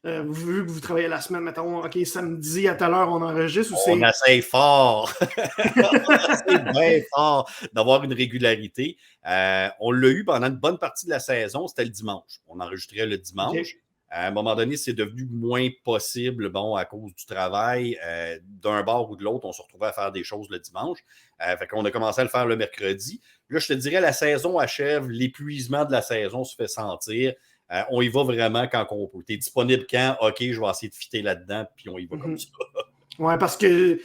vu que vous travaillez la semaine, mettons, OK, samedi à telle heure, on enregistre ou c'est... On essaye fort. On essaye bien fort d'avoir une régularité. On l'a eu pendant une bonne partie de la saison, c'était le dimanche. On enregistrait le dimanche. Okay. À un moment donné, c'est devenu moins possible, à cause du travail. D'un bord ou de l'autre, on se retrouvait à faire des choses le dimanche. Fait qu'on a commencé à le faire le mercredi. Là, je te dirais, la saison achève, l'épuisement de la saison se fait sentir. On y va vraiment quand on peut. Tu es disponible quand? OK, je vais essayer de fitter là-dedans, puis on y va comme ça. Ouais, parce que,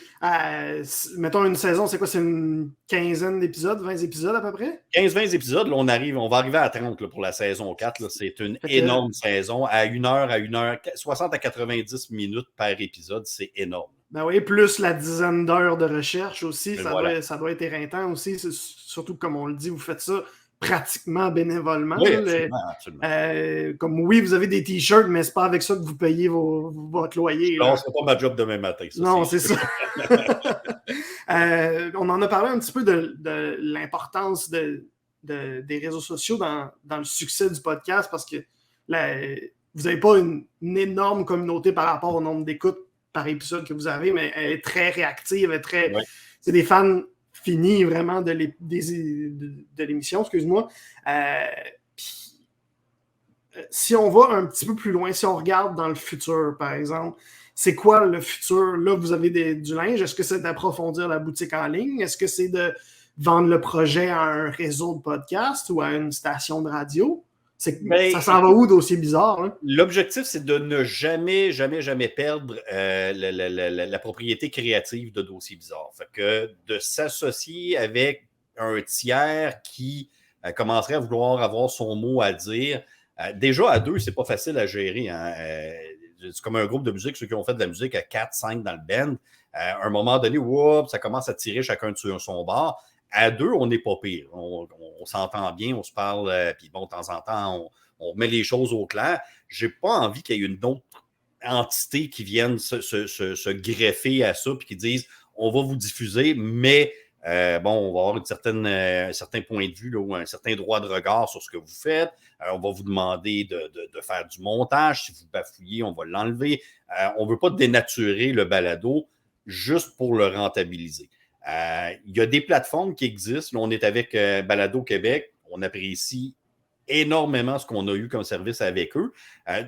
mettons, une saison, c'est quoi? C'est une quinzaine d'épisodes, 20 épisodes à peu près? 15-20 épisodes, là, on va arriver à 30 là, pour la saison 4. Là. C'est une énorme saison. À 1 heure, 60 à 90 minutes par épisode, c'est énorme. Ben oui, plus la dizaine d'heures de recherche aussi, ça doit être éreintant aussi. Surtout, comme on le dit, vous faites ça pratiquement bénévolement. Oui, Là, absolument. comme oui, vous avez des t-shirts, mais c'est pas avec ça que vous payez votre loyer. Non, c'est pas ma job demain matin. Ça, non, c'est ça. On en a parlé un petit peu de l'importance des réseaux sociaux dans le succès du podcast parce que vous n'avez pas une énorme communauté par rapport au nombre d'écoutes par épisode que vous avez, mais elle est très réactive, c'est des fans finis vraiment de l'émission, excuse-moi. Si on va un petit peu plus loin, si on regarde dans le futur, par exemple, c'est quoi le futur? Là, vous avez du linge. Est-ce que c'est d'approfondir la boutique en ligne? Est-ce que c'est de vendre le projet à un réseau de podcast ou à une station de radio? Ça s'en va où, dossier bizarre? Hein? L'objectif, c'est de ne jamais perdre la propriété créative de Dossier Bizarre. Fait que de s'associer avec un tiers qui commencerait à vouloir avoir son mot à dire. Déjà, à deux, c'est pas facile à gérer. Hein? C'est comme un groupe de musique, ceux qui ont fait de la musique à 4, 5 dans le band. À un moment donné, ça commence à tirer chacun de son bord. À deux, on n'est pas pire. On s'entend bien, on se parle, puis bon, de temps en temps, on met les choses au clair. Je n'ai pas envie qu'il y ait une autre entité qui vienne se greffer à ça, puis qui dise on va vous diffuser, mais on va avoir un certain point de vue là, ou un certain droit de regard sur ce que vous faites. On va vous demander de faire du montage. Si vous bafouillez, on va l'enlever. On ne veut pas dénaturer le balado juste pour le rentabiliser. Il y a des plateformes qui existent. Là, on est avec Balado Québec. On apprécie énormément ce qu'on a eu comme service avec eux.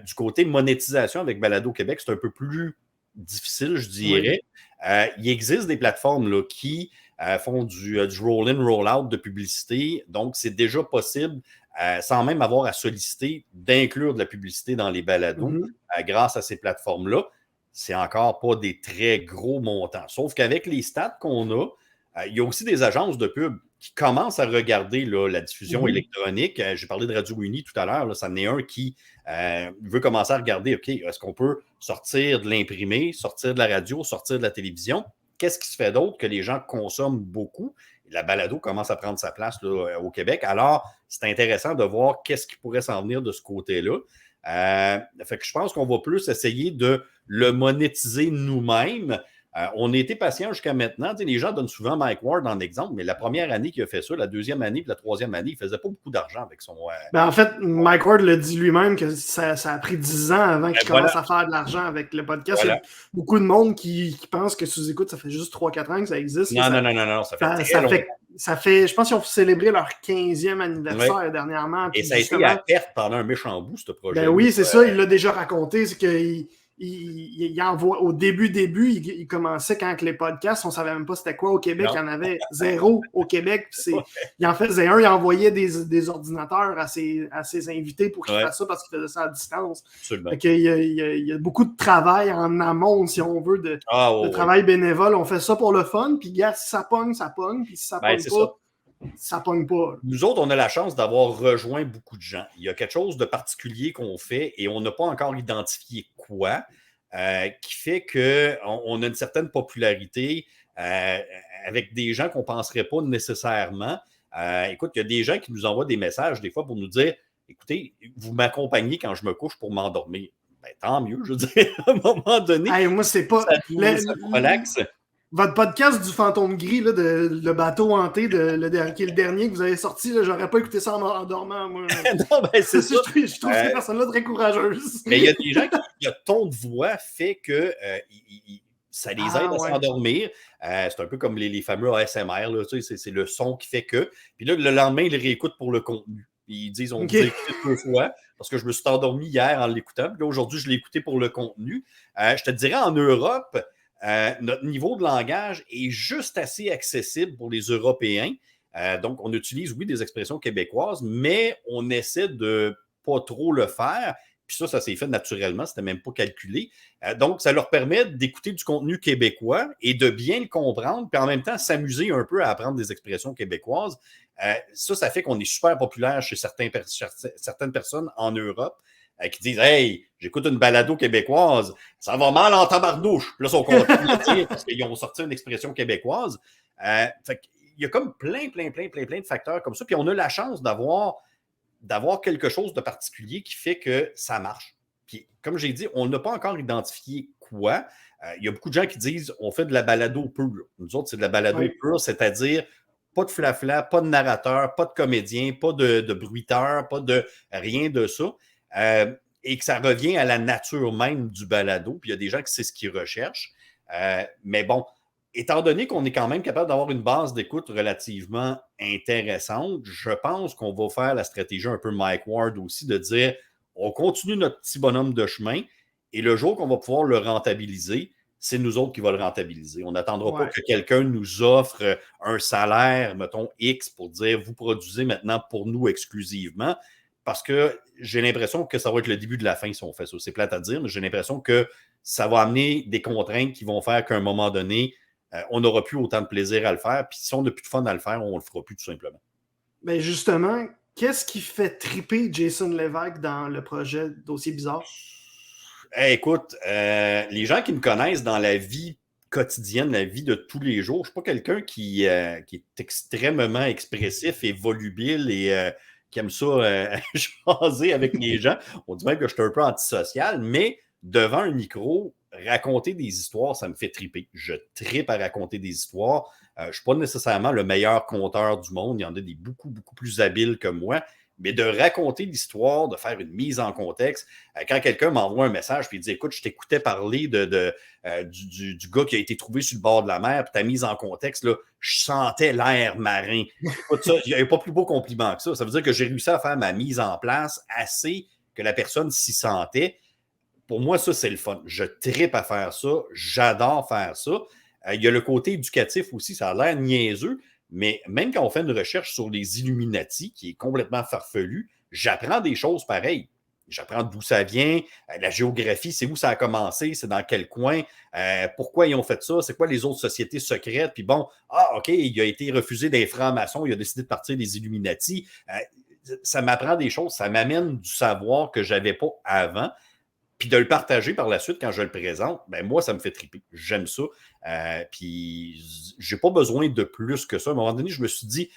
Du côté monétisation avec Balado Québec, c'est un peu plus difficile, je dirais. Oui. Il existe des plateformes là, qui font du roll-in, roll-out de publicité. Donc, c'est déjà possible, sans même avoir à solliciter, d'inclure de la publicité dans les balados grâce à ces plateformes-là. C'est encore pas des très gros montants. Sauf qu'avec les stats qu'on a, il y a aussi des agences de pub qui commencent à regarder là, la diffusion électronique. J'ai parlé de Radio Uni tout à l'heure. Là, ça en est un qui veut commencer à regarder, OK, est-ce qu'on peut sortir de l'imprimé, sortir de la radio, sortir de la télévision? Qu'est-ce qui se fait d'autre que les gens consomment beaucoup? La balado commence à prendre sa place là, au Québec. Alors, c'est intéressant de voir qu'est-ce qui pourrait s'en venir de ce côté-là. Fait que je pense qu'on va plus essayer de le monétiser nous-mêmes. On a été patient jusqu'à maintenant. Les gens donnent souvent Mike Ward en exemple, mais la première année qu'il a fait ça, la deuxième année puis la troisième année, il ne faisait pas beaucoup d'argent avec son... en fait, Mike Ward l'a dit lui-même que ça a pris 10 ans avant qu'il commence à faire de l'argent avec le podcast. Voilà. Il y a beaucoup de monde qui pense que sous-écoute, ça fait juste 3-4 ans que ça existe. Non, ça fait, je pense qu'ils ont célébré leur 15e anniversaire dernièrement. Et ça a été à perte pendant un méchant bout, ce projet. Ben oui, c'est ça, il l'a déjà raconté, c'est qu'il il envoie au début, il commençait quand les podcasts, on ne savait même pas c'était quoi au Québec. Il y en avait 0 au Québec. Il en faisait un, il envoyait des ordinateurs à ses invités pour qu'ils fassent ça parce qu'il faisait ça à distance. Fait qu'il y a beaucoup de travail en amont, si on veut, de travail bénévole. On fait ça pour le fun, puis gars, si ça pogne, ça pogne. Puis si ça pogne pas, ça pogne pas. Nous autres, on a la chance d'avoir rejoint beaucoup de gens. Il y a quelque chose de particulier qu'on fait et on n'a pas encore identifié quoi, qui fait qu'on a une certaine popularité avec des gens qu'on ne penserait pas nécessairement. Écoute, il y a des gens qui nous envoient des messages des fois pour nous dire « Écoutez, vous m'accompagnez quand je me couche pour m'endormir. » Ben, tant mieux, je veux dire, à un moment donné. Hey, moi, c'est pas... Ça me relaxe. Votre podcast du fantôme gris, là, le bateau hanté, qui est le dernier que vous avez sorti, là, j'aurais pas écouté ça en dormant, moi. Non, ben c'est ça. Je trouve ces personnes-là très courageuses. Mais il y a des gens qui, le ton de voix fait que ça les aide à s'endormir. C'est un peu comme les fameux ASMR, là, tu sais, c'est le son qui fait que. Puis là, le lendemain, ils les réécoutent pour le contenu. Puis ils disent, on vous a écouté 2 fois, parce que je me suis endormi hier en l'écoutant. Puis là, aujourd'hui, je l'ai écouté pour le contenu. Je te dirais, en Europe, notre niveau de langage est juste assez accessible pour les Européens. Donc, on utilise, oui, des expressions québécoises, mais on essaie de pas trop le faire. Puis ça s'est fait naturellement, c'était même pas calculé. Donc, ça leur permet d'écouter du contenu québécois et de bien le comprendre, puis en même temps s'amuser un peu à apprendre des expressions québécoises. Ça fait qu'on est super populaire chez certaines personnes en Europe. Qui disent « Hey, j'écoute une balado québécoise, ça va mal en tabarnouche. » Puis là, ils sont contents de le dire parce qu'ils ont sorti une expression québécoise. Fait y a comme plein de facteurs comme ça. Puis on a la chance d'avoir quelque chose de particulier qui fait que ça marche. Puis, comme j'ai dit, on n'a pas encore identifié quoi. Il y a beaucoup de gens qui disent on fait de la balado pure. Nous autres, c'est de la balado pure, c'est-à-dire pas de flafla, pas de narrateur, pas de comédien, pas de bruiteur, pas de rien de ça. Et que ça revient à la nature même du balado. Puis il y a des gens qui c'est ce qu'ils recherchent. Mais bon, étant donné qu'on est quand même capable d'avoir une base d'écoute relativement intéressante, je pense qu'on va faire la stratégie un peu Mike Ward aussi de dire on continue notre petit bonhomme de chemin et le jour qu'on va pouvoir le rentabiliser, c'est nous autres qui va le rentabiliser. On n'attendra pas que quelqu'un nous offre un salaire, mettons, X pour dire vous produisez maintenant pour nous exclusivement. Parce que j'ai l'impression que ça va être le début de la fin si on fait ça. C'est plate à dire, mais j'ai l'impression que ça va amener des contraintes qui vont faire qu'à un moment donné, on n'aura plus autant de plaisir à le faire. Puis si on n'a plus de fun à le faire, on ne le fera plus tout simplement. Ben justement, qu'est-ce qui fait triper Jason Lévesque dans le projet Dossier Bizarre? Écoute, les gens qui me connaissent dans la vie quotidienne, la vie de tous les jours, je ne suis pas quelqu'un qui est extrêmement expressif et volubile et qui aime ça jaser avec les gens. On dit même que je suis un peu antisocial, mais devant un micro, raconter des histoires, ça me fait triper. Je tripe à raconter des histoires. Je ne suis pas nécessairement le meilleur conteur du monde. Il y en a des beaucoup plus habiles que moi. Mais de raconter l'histoire, de faire une mise en contexte, quand quelqu'un m'envoie un message et dit écoute, je t'écoutais parler du gars qui a été trouvé sur le bord de la mer, puis ta mise en contexte, là, je sentais l'air marin. Écoute, ça, il n'y a pas plus beau compliment que ça. Ça veut dire que j'ai réussi à faire ma mise en place assez que la personne s'y sentait. Pour moi, ça, c'est le fun. Je tripe à faire ça. J'adore faire ça. Il y a le côté éducatif aussi. Ça a l'air niaiseux, mais même quand on fait une recherche sur les Illuminati, qui est complètement farfelu, j'apprends des choses pareilles. J'apprends d'où ça vient, la géographie, c'est où ça a commencé, c'est dans quel coin, pourquoi ils ont fait ça, c'est quoi les autres sociétés secrètes. Puis bon, OK, il a été refusé des francs-maçons, il a décidé de partir des Illuminati. Ça m'apprend des choses, ça m'amène du savoir que je n'avais pas avant. Puis de le partager par la suite quand je le présente, ben moi, ça me fait triper. J'aime ça. Puis j'ai pas besoin de plus que ça. À un moment donné, je me suis dit, tu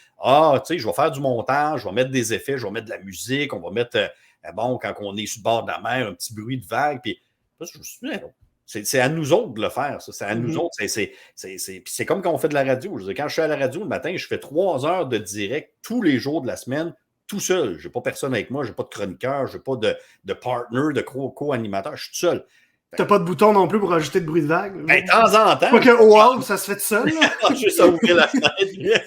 sais, je vais faire du montage, je vais mettre des effets, je vais mettre de la musique, on va mettre, bon, quand on est sur le bord de la mer, un petit bruit de vague. Puis je me suis dit, non. C'est à nous autres de le faire, ça. C'est à nous autres. Puis c'est comme quand on fait de la radio. Je veux dire, quand je suis à la radio le matin, je fais 3 heures de direct tous les jours de la semaine, tout seul. Je n'ai pas personne avec moi, je n'ai pas de chroniqueur, je n'ai pas de partner, de co-animateur, je suis tout seul. T'as pas de bouton non plus pour ajouter de bruit de vague? Ben, de temps en temps. Pas que wow, ça se fait tout seul. Juste à ouvrir la fenêtre.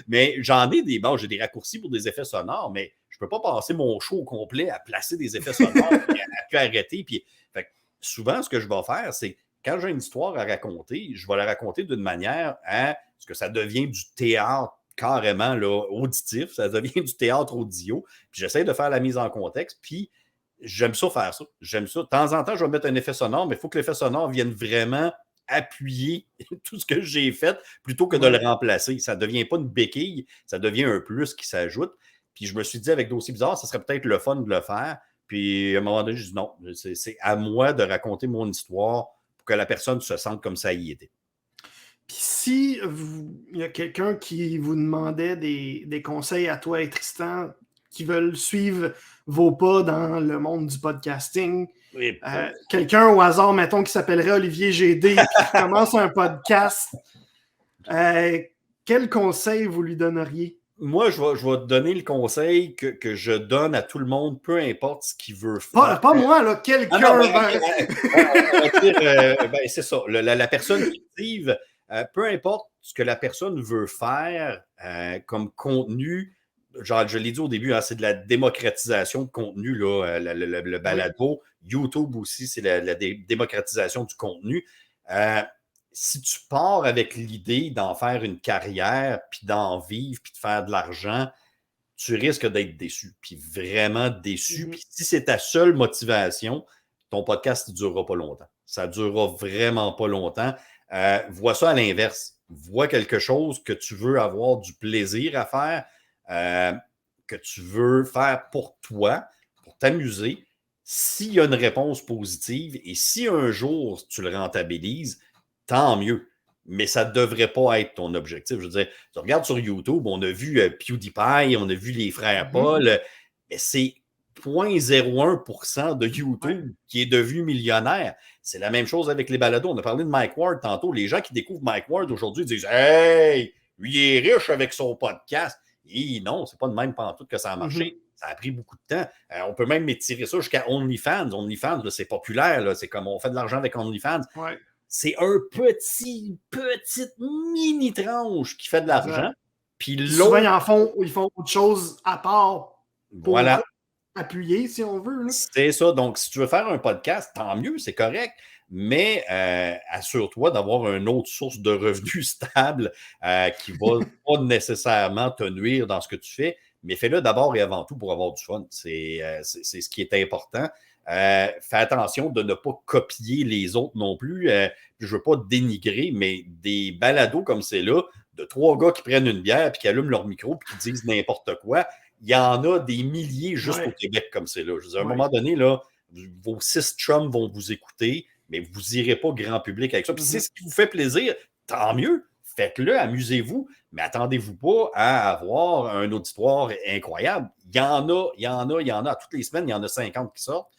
Mais j'en ai des j'ai des raccourcis pour des effets sonores, mais je ne peux pas passer mon show au complet à placer des effets sonores et à plus arrêter. Puis, souvent, ce que je vais faire, c'est quand j'ai une histoire à raconter, je vais la raconter d'une manière à ce que ça devient du théâtre carrément là, auditif, ça devient du théâtre audio. Puis j'essaie de faire la mise en contexte, puis j'aime ça faire ça. J'aime ça. De temps en temps, je vais mettre un effet sonore, mais il faut que l'effet sonore vienne vraiment appuyer tout ce que j'ai fait plutôt que de le remplacer. Ça ne devient pas une béquille, ça devient un plus qui s'ajoute. Puis je me suis dit, avec Dossier Bizarre, ça serait peut-être le fun de le faire. Puis à un moment donné, je dis non, c'est à moi de raconter mon histoire pour que la personne se sente comme ça y était. Puis si il y a quelqu'un qui vous demandait des conseils à toi et Tristan qui veulent suivre vos pas dans le monde du podcasting, quelqu'un au hasard, mettons, qui s'appellerait Olivier GD, qui commence un podcast, quel conseil vous lui donneriez? Moi, je vais te donner le conseil que je donne à tout le monde, peu importe ce qu'il veut faire. Pas moi, là, quelqu'un. C'est ça. La personne fictive, peu importe ce que la personne veut faire comme contenu, genre, je l'ai dit au début, c'est de la démocratisation de contenu, là, le balado. YouTube aussi, c'est la démocratisation du contenu. Si tu pars avec l'idée d'en faire une carrière, puis d'en vivre, puis de faire de l'argent, tu risques d'être déçu, puis vraiment déçu. Puis si c'est ta seule motivation, ton podcast ne durera pas longtemps. Ça ne durera vraiment pas longtemps. Vois ça à l'inverse. Vois quelque chose que tu veux avoir du plaisir à faire, que tu veux faire pour toi, pour t'amuser. S'il y a une réponse positive et si un jour tu le rentabilises, tant mieux. mais ça ne devrait pas être ton objectif. Je veux dire, tu regardes sur YouTube, on a vu PewDiePie, on a vu les frères Paul, mais c'est 0,01% de YouTube qui est devenu millionnaire. C'est la même chose avec les balados. On a parlé de Mike Ward tantôt. Les gens qui découvrent Mike Ward aujourd'hui disent « Hey, lui il est riche avec son podcast. » Et non, c'est pas de même pantoute que ça a marché. Ça a pris beaucoup de temps. On peut même étirer ça jusqu'à OnlyFans. OnlyFans, là, c'est populaire. Là. C'est comme on fait de l'argent avec OnlyFans. Ouais. C'est un petite mini tranche qui fait de l'argent. Puis souvent, ils font autre chose à part pour appuyer, si on veut. Là. C'est ça. Donc, si tu veux faire un podcast, tant mieux, c'est correct. Mais assure-toi d'avoir une autre source de revenus stable qui ne va pas nécessairement te nuire dans ce que tu fais, mais fais-le d'abord et avant tout pour avoir du fun. C'est ce qui est important. Fais attention de ne pas copier les autres non plus. Je ne veux pas dénigrer, mais des balados comme c'est là, de 3 gars qui prennent une bière puis qui allument leur micro puis qui disent n'importe quoi, il y en a des milliers juste au Québec comme c'est là. Je veux dire, à un moment donné, là, vos 6 chums vont vous écouter, mais vous n'irez pas grand public avec ça. Puis si c'est ce qui vous fait plaisir, tant mieux. Faites-le, amusez-vous, mais attendez-vous pas à avoir un auditoire incroyable. Il y en a. Toutes les semaines, il y en a 50 qui sortent.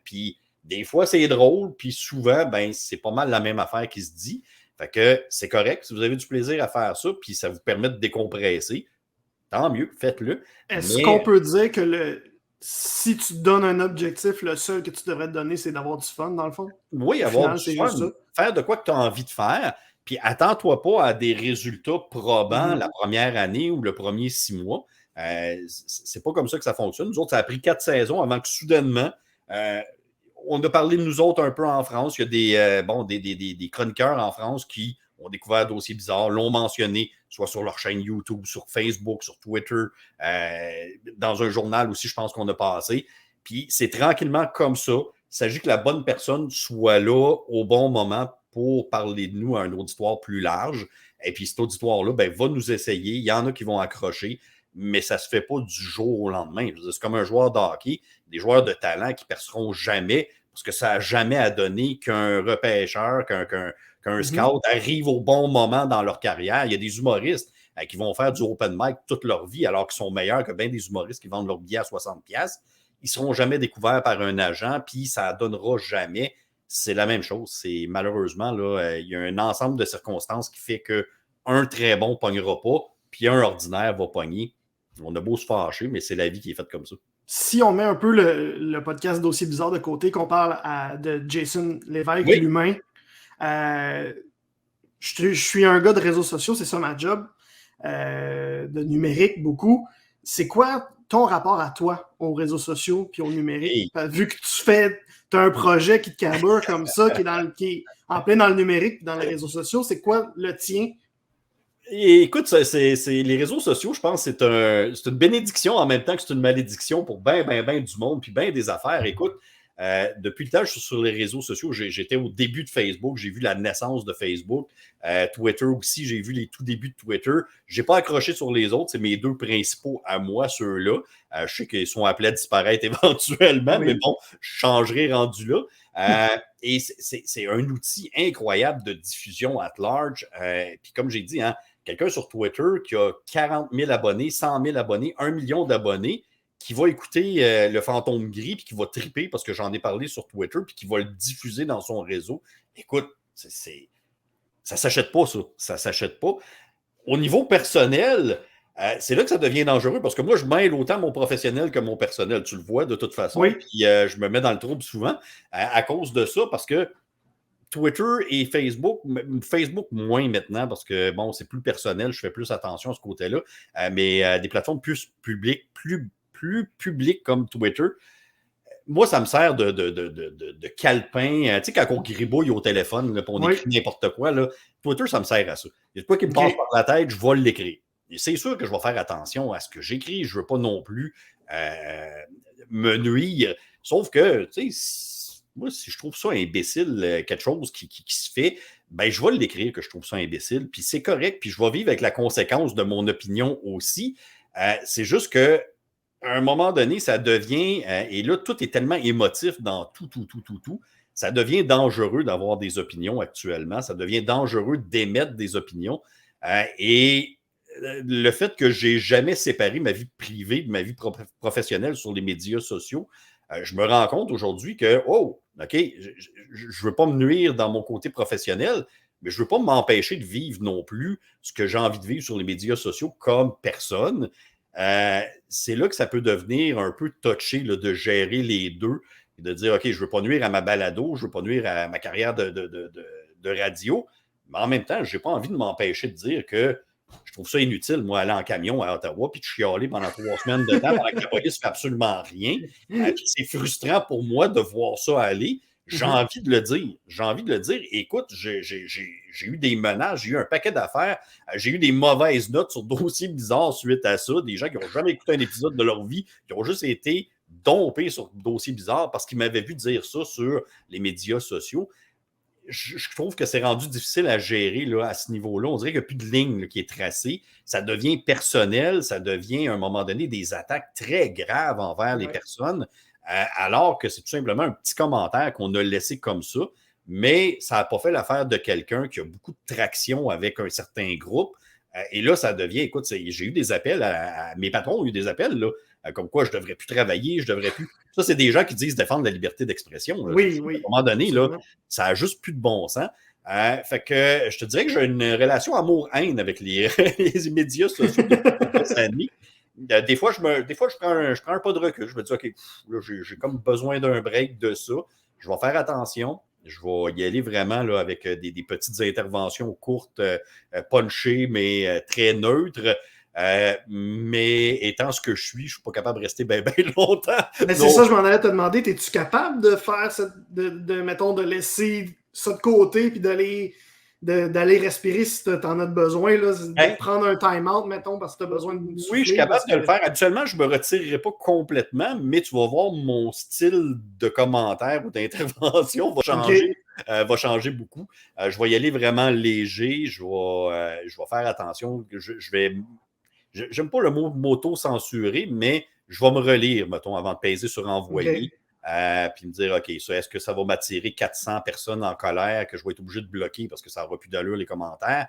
Puis des fois, c'est drôle, puis souvent, ben, c'est pas mal la même affaire qui se dit. Fait que c'est correct. Si vous avez du plaisir à faire ça, puis ça vous permet de décompresser, tant mieux, faites-le. Est-ce qu'on peut dire que si tu te donnes un objectif, le seul que tu devrais te donner, c'est d'avoir du fun, dans le fond? Oui, avoir du fun. Faire de quoi que tu as envie de faire. Puis attends-toi pas à des résultats probants la première année ou le premier 6 mois. C'est pas comme ça que ça fonctionne. Nous autres, ça a pris 4 saisons avant que soudainement, on a parlé de nous autres un peu en France. Il y a des chroniqueurs en France qui ont découvert Dossier Bizarre, l'ont mentionné, soit sur leur chaîne YouTube, sur Facebook, sur Twitter, dans un journal aussi, je pense qu'on a passé. Puis c'est tranquillement comme ça. Il s'agit que la bonne personne soit là au bon moment pour parler de nous à un auditoire plus large. Et puis cet auditoire-là, ben, va nous essayer. Il y en a qui vont accrocher, mais ça ne se fait pas du jour au lendemain. C'est comme un joueur de hockey, des joueurs de talent qui ne perceront jamais parce que ça n'a jamais à donner qu'un repêcheur, qu'un scout arrive au bon moment dans leur carrière. Il y a des humoristes qui vont faire du open mic toute leur vie alors qu'ils sont meilleurs que bien des humoristes qui vendent leur billet à 60$. Ils ne seront jamais découverts par un agent, puis ça ne donnera jamais. C'est la même chose. C'est malheureusement, là, il y a un ensemble de circonstances qui fait qu'un très bon ne pognera pas, puis un ordinaire va pogner. On a beau se fâcher, mais c'est la vie qui est faite comme ça. Si on met un peu le podcast Dossier Bizarre de côté, qu'on parle de Jason Lévesque, l'humain, je suis un gars de réseaux sociaux, c'est ça ma job, de numérique beaucoup. C'est quoi ton rapport à toi, aux réseaux sociaux puis au numérique? Vu que tu as un projet qui te carbure comme ça, qui est en plein dans le numérique, dans les réseaux sociaux, c'est quoi le tien? Et écoute, les réseaux sociaux, je pense que c'est une bénédiction en même temps que c'est une malédiction pour ben du monde puis ben des affaires. Écoute, depuis le temps que je suis sur les réseaux sociaux, j'étais au début de Facebook, j'ai vu la naissance de Facebook. Twitter aussi, j'ai vu les tout débuts de Twitter. Je n'ai pas accroché sur les autres, c'est mes 2 principaux à moi, ceux-là. Je sais qu'ils sont appelés à disparaître éventuellement, mais bon, je changerai rendu là. Et c'est un outil incroyable de diffusion at large. Puis comme j'ai dit, quelqu'un sur Twitter qui a 40 000 abonnés, 100 000 abonnés, 1 million d'abonnés, qui va écouter le fantôme gris puis qui va triper parce que j'en ai parlé sur Twitter puis qui va le diffuser dans son réseau. Écoute, ça ne s'achète pas, ça. Ça ne s'achète pas. Au niveau personnel, c'est là que ça devient dangereux parce que moi, je mêle autant mon professionnel que mon personnel. Tu le vois de toute façon. Oui. Puis je me mets dans le trouble souvent à cause de ça parce que Twitter et Facebook moins maintenant parce que, bon, c'est plus personnel, je fais plus attention à ce côté-là, mais des plateformes plus publiques, plus publiques comme Twitter, moi, ça me sert de calepin. Tu sais, quand on gribouille au téléphone, là, on écrit n'importe quoi, là, Twitter, ça me sert à ça. Il y a de quoi qui me passe par la tête, je vais l'écrire. Et c'est sûr que je vais faire attention à ce que j'écris. Je ne veux pas non plus me nuire. Sauf que, tu sais, moi, si je trouve ça imbécile, quelque chose qui se fait, ben je vais l'écrire que je trouve ça imbécile. Puis c'est correct. Puis je vais vivre avec la conséquence de mon opinion aussi. C'est juste que à un moment donné, ça devient, et là, tout est tellement émotif dans tout, ça devient dangereux d'avoir des opinions actuellement. Ça devient dangereux d'émettre des opinions. Et le fait que j'ai jamais séparé ma vie privée de ma vie professionnelle sur les médias sociaux, je me rends compte aujourd'hui que, OK, je veux pas me nuire dans mon côté professionnel, mais je veux pas m'empêcher de vivre non plus ce que j'ai envie de vivre sur les médias sociaux comme personne. C'est là que ça peut devenir un peu touché là, de gérer les deux et de dire, OK, je veux pas nuire à ma balado, je veux pas nuire à ma carrière de radio, mais en même temps, j'ai pas envie de m'empêcher de dire que je trouve ça inutile, moi, aller en camion à Ottawa puis de chialer pendant 3 semaines de temps pendant que la police ne fait absolument rien. C'est frustrant pour moi de voir ça aller. J'ai envie de le dire. J'ai envie de le dire. Écoute, j'ai eu des menaces, j'ai eu un paquet d'affaires, j'ai eu des mauvaises notes sur dossiers bizarres suite à ça, des gens qui n'ont jamais écouté un épisode de leur vie, qui ont juste été dompés sur dossiers bizarres parce qu'ils m'avaient vu dire ça sur les médias sociaux. Je trouve que c'est rendu difficile à gérer là, à ce niveau-là. On dirait qu'il n'y a plus de ligne là, qui est tracée. Ça devient personnel, ça devient à un moment donné des attaques très graves envers les personnes, alors que c'est tout simplement un petit commentaire qu'on a laissé comme ça, mais ça n'a pas fait l'affaire de quelqu'un qui a beaucoup de traction avec un certain groupe. Et là, ça devient, écoute, j'ai eu des appels, mes patrons ont eu des appels, là, comme quoi je ne devrais plus travailler, je devrais plus. Ça, c'est des gens qui disent défendre la liberté d'expression. Oui, oui. À un moment donné, là, ça n'a juste plus de bon sens. Fait que je te dirais que j'ai une relation amour-haine avec les médias sociaux depuis quelques années. Des fois, je prends un pas de recul. Je me dis, OK, là, j'ai comme besoin d'un break de ça. Je vais faire attention. Je vais y aller vraiment là, avec des petites interventions courtes, punchées, mais très neutres. Mais étant ce que je suis suis pas capable de rester bien longtemps. Mais c'est ça, je m'en allais te demander. Es-tu capable de faire mettons, de laisser ça de côté puis d'aller respirer si tu en as besoin, là, de prendre un time-out, mettons, parce que tu as besoin de souffler? Oui, je suis capable de le faire. Habituellement, je ne me retirerai pas complètement, mais tu vas voir mon style de commentaire ou d'intervention va changer beaucoup. Je vais y aller vraiment léger. Je vais faire attention. J'aime pas le mot m'auto-censurer, mais je vais me relire, mettons, avant de peser sur envoyer. Puis me dire, OK, est-ce que ça va m'attirer 400 personnes en colère que je vais être obligé de bloquer parce que ça n'aura plus d'allure les commentaires?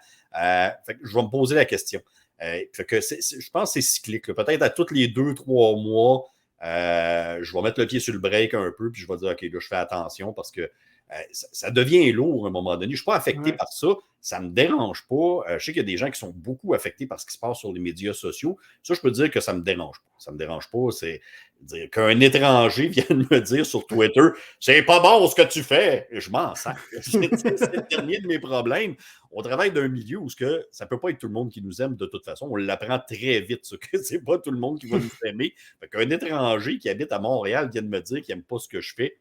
Fait que je vais me poser la question. Fait que je pense que c'est cyclique. Peut-être à tous les 2-3 mois, je vais mettre le pied sur le break un peu, puis je vais dire, OK, là, je fais attention parce que ça devient lourd à un moment donné. Je ne suis pas affecté par ça. Ça ne me dérange pas. Je sais qu'il y a des gens qui sont beaucoup affectés par ce qui se passe sur les médias sociaux. Ça, je peux dire que ça ne me dérange pas. Ça ne me dérange pas. C'est dire qu'un étranger vienne me dire sur Twitter « C'est pas bon ce que tu fais! » Je m'en sers. C'est le dernier de mes problèmes. On travaille d'un milieu où ça ne peut pas être tout le monde qui nous aime de toute façon. On l'apprend très vite, ce que c'est pas tout le monde qui va nous aimer. Fait qu'un étranger qui habite à Montréal vienne me dire qu'il n'aime pas ce que je fais.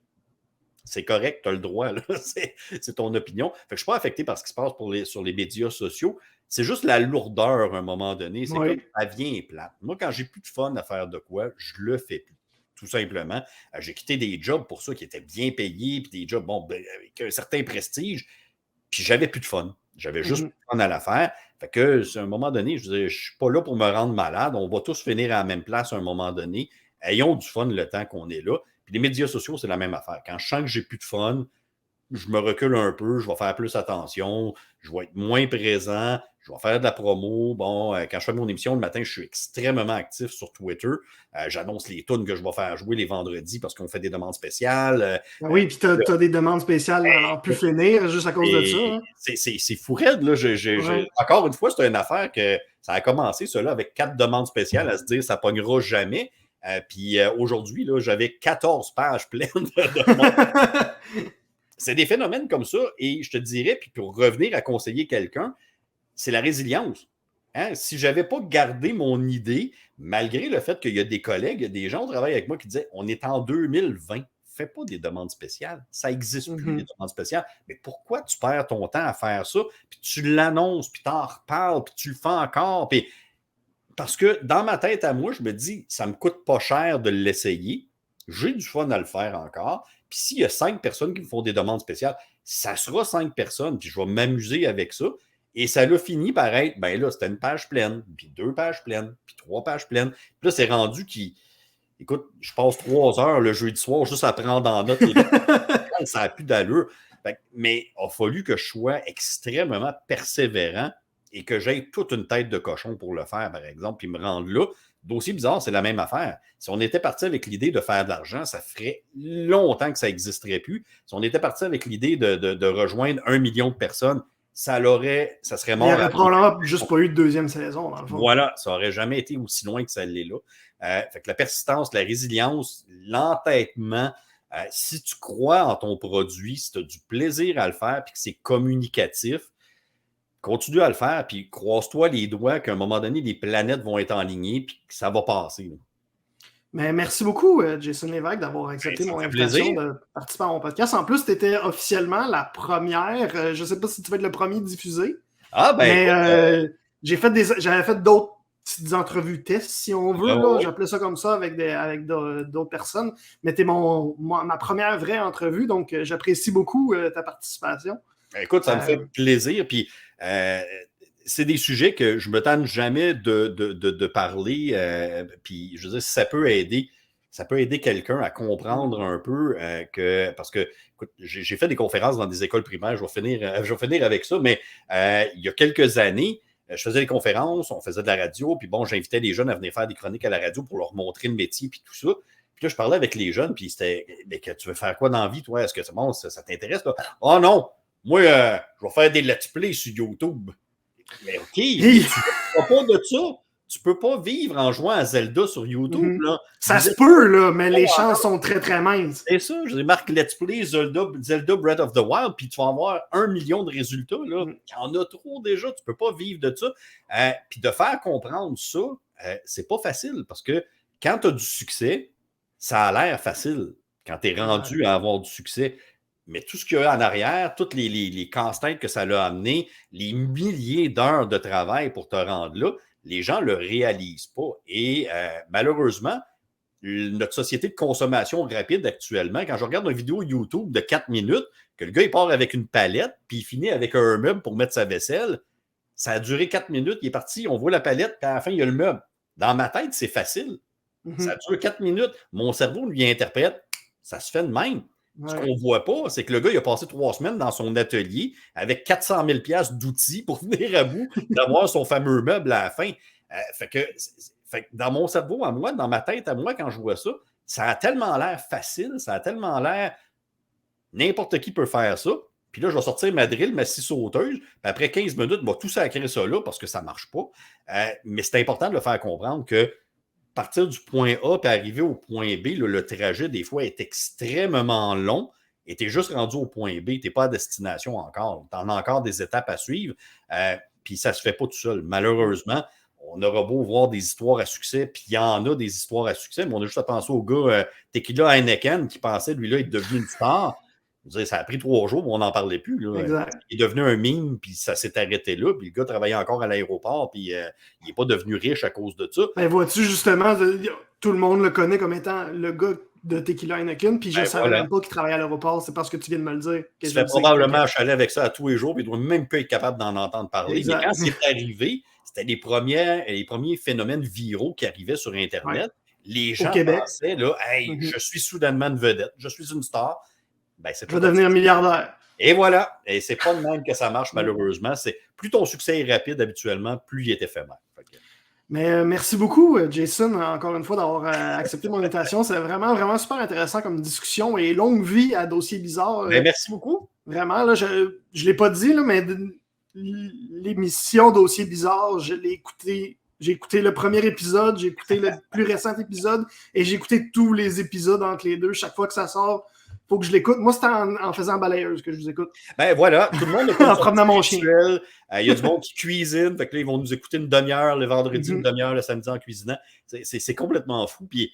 C'est correct, tu as le droit, là. C'est ton opinion. Fait que je ne suis pas affecté par ce qui se passe sur les médias sociaux. C'est juste la lourdeur à un moment donné. C'est comme ça vient plate. Moi, quand j'ai plus de fun à faire de quoi, je le fais plus. Tout simplement. J'ai quitté des jobs pour ça qui étaient bien payés, puis des jobs avec un certain prestige, puis j'avais plus de fun. J'avais juste plus de fun à la faire. Fait que, à un moment donné, je ne suis pas là pour me rendre malade. On va tous finir à la même place à un moment donné. Ayons du fun le temps qu'on est là. Puis les médias sociaux, c'est la même affaire. Quand je sens que j'ai plus de fun, je me recule un peu, je vais faire plus attention, je vais être moins présent, je vais faire de la promo. Bon, quand je fais mon émission le matin, je suis extrêmement actif sur Twitter. J'annonce les tunes que je vais faire jouer les vendredis parce qu'on fait des demandes spéciales. Oui, puis tu as des demandes spéciales à plus finir juste à cause de ça. Hein? C'est fou raide, là. Encore une fois, c'est une affaire que ça a commencé, cela, avec 4 demandes spéciales à se dire ça ne pognera jamais. Puis aujourd'hui, là, j'avais 14 pages pleines de demandes. C'est des phénomènes comme ça, et je te dirais, puis pour revenir à conseiller quelqu'un, c'est la résilience. Hein? Si je n'avais pas gardé mon idée, malgré le fait qu'il y a des collègues, des gens qui travaillent avec moi qui disaient on est en 2020, fais pas des demandes spéciales. Ça n'existe plus, les demandes spéciales. Mais pourquoi tu perds ton temps à faire ça, puis tu l'annonces, puis tu en reparles, puis tu le fais encore, puis... Parce que dans ma tête à moi, je me dis, ça ne me coûte pas cher de l'essayer. J'ai du fun à le faire encore. Puis s'il y a 5 personnes qui me font des demandes spéciales, ça sera 5 personnes, puis je vais m'amuser avec ça. Et ça l'a fini par être, ben là, c'était une page pleine, puis 2 pages pleines, puis 3 pages pleines. Puis là, c'est rendu écoute, je passe 3 heures le jeudi soir juste à prendre en note. ça n'a plus d'allure. Mais il a fallu que je sois extrêmement persévérant et que j'aie toute une tête de cochon pour le faire, par exemple, puis me rendre là. Dossier bizarre, c'est la même affaire. Si on était parti avec l'idée de faire de l'argent, ça ferait longtemps que ça n'existerait plus. Si on était parti avec l'idée de rejoindre 1 million de personnes, ça serait mort. Il n'y aurait probablement juste pas eu de deuxième saison, dans le fond. Voilà, ça n'aurait jamais été aussi loin que ça l'est là. Fait que la persistance, la résilience, l'entêtement, si tu crois en ton produit, si tu as du plaisir à le faire puis que c'est communicatif, continue à le faire puis croise-toi les doigts qu'à un moment donné, les planètes vont être alignées puis que ça va passer. Là. Mais merci beaucoup, Jason Lévesque, d'avoir accepté mon invitation de participer à mon podcast. En plus, tu étais officiellement la première. Je ne sais pas si tu vas être le premier diffusé. Ah, ben. J'avais fait d'autres petites entrevues tests, si on veut. Là, j'appelais ça comme ça avec d'autres personnes. Mais tu es ma première vraie entrevue, donc j'apprécie beaucoup ta participation. Écoute, ça me fait plaisir. Puis, c'est des sujets que je me tente jamais de parler. Puis, je veux dire, si ça peut aider quelqu'un à comprendre un peu parce que, écoute, j'ai fait des conférences dans des écoles primaires. Je vais finir avec ça. Mais il y a quelques années, je faisais des conférences, on faisait de la radio. Puis bon, j'invitais les jeunes à venir faire des chroniques à la radio pour leur montrer le métier puis tout ça. Puis là, je parlais avec les jeunes. Puis c'était, mais que tu veux faire quoi dans la vie, toi? Est-ce que c'est bon, ça t'intéresse? Là? Oh non! Moi, je vais faire des let's play sur YouTube. Mais OK, tu ne fais pas de ça. Tu peux pas vivre en jouant à Zelda sur YouTube. Là. Ça se peut, là, mais les chances sont très, très minces. C'est ça. Je marque Let's Play Zelda Breath of the Wild, puis tu vas avoir 1 million de résultats. Là. Il y en a trop déjà. Tu peux pas vivre de ça. Puis de faire comprendre ça, c'est pas facile parce que quand tu as du succès, ça a l'air facile quand tu es rendu à avoir du succès. Mais tout ce qu'il y a en arrière, toutes les casse-têtes que ça l'a amené, les milliers d'heures de travail pour te rendre là, les gens ne le réalisent pas. Et malheureusement, notre société de consommation rapide actuellement, quand je regarde une vidéo YouTube de 4 minutes, que le gars il part avec une palette, puis il finit avec un meuble pour mettre sa vaisselle, ça a duré 4 minutes, il est parti, on voit la palette, puis à la fin, il y a le meuble. Dans ma tête, c'est facile. Ça dure 4 minutes. Mon cerveau lui interprète, ça se fait de même. Ce qu'on ne voit pas, c'est que le gars, il a passé 3 semaines dans son atelier avec 400 000 $ d'outils pour venir à bout d'avoir son fameux meuble à la fin. Fait que dans mon cerveau, à moi, dans ma tête, à moi, quand je vois ça, ça a tellement l'air facile, ça a tellement l'air n'importe qui peut faire ça. Puis là, je vais sortir ma drill, ma scie sauteuse, puis après 15 minutes, je vais tout sacrer ça là parce que ça ne marche pas. Mais c'est important de le faire comprendre que partir du point A et arriver au point B, le trajet, des fois, est extrêmement long et tu es juste rendu au point B. Tu n'es pas à destination encore. Tu en as encore des étapes à suivre. Puis ça ne se fait pas tout seul. Malheureusement, on aura beau voir des histoires à succès, puis il y en a des histoires à succès, mais on a juste à penser au gars Tequila Heineken qui pensait, lui-là, être devenu une star. Je veux dire, ça a pris 3 jours, mais on n'en parlait plus. Là. Il est devenu un meme, puis ça s'est arrêté là. Puis le gars travaillait encore à l'aéroport, puis il n'est pas devenu riche à cause de ça. Ben vois-tu, justement, tout le monde le connaît comme étant le gars de Tequila Heineken, puis je ne savais même pas qu'il travaillait à l'aéroport. C'est parce que tu viens de me le dire. Tu fais probablement chaler avec ça à tous les jours, puis il ne doit même pas être capable d'en entendre parler. Exact. Mais quand c'est arrivé, c'était les premiers phénomènes viraux qui arrivaient sur Internet. Les gens pensaient, là, hey, je suis soudainement une vedette, je suis une star. Ben, je vais devenir milliardaire. Et voilà. Et c'est pas de même que ça marche, malheureusement. C'est plus ton succès est rapide habituellement, plus il est éphémère. Mais merci beaucoup, Jason, encore une fois, d'avoir accepté mon invitation. C'est vraiment, vraiment super intéressant comme discussion et longue vie à Dossier Bizarre. Ben, merci beaucoup. Vraiment, là, je ne l'ai pas dit, là, mais l'émission Dossier Bizarre, je l'ai écouté. J'ai écouté le premier épisode, j'ai écouté le plus récent épisode et j'ai écouté tous les épisodes entre les deux. Chaque fois que ça sort, il faut que je l'écoute. Moi, c'est en faisant balayeuse que je vous écoute. Ben voilà, tout le monde en promenant mon chien. Il y a du monde qui cuisine, fait que là, ils vont nous écouter une demi-heure le vendredi, une demi-heure le samedi en cuisinant. C'est complètement fou. Puis,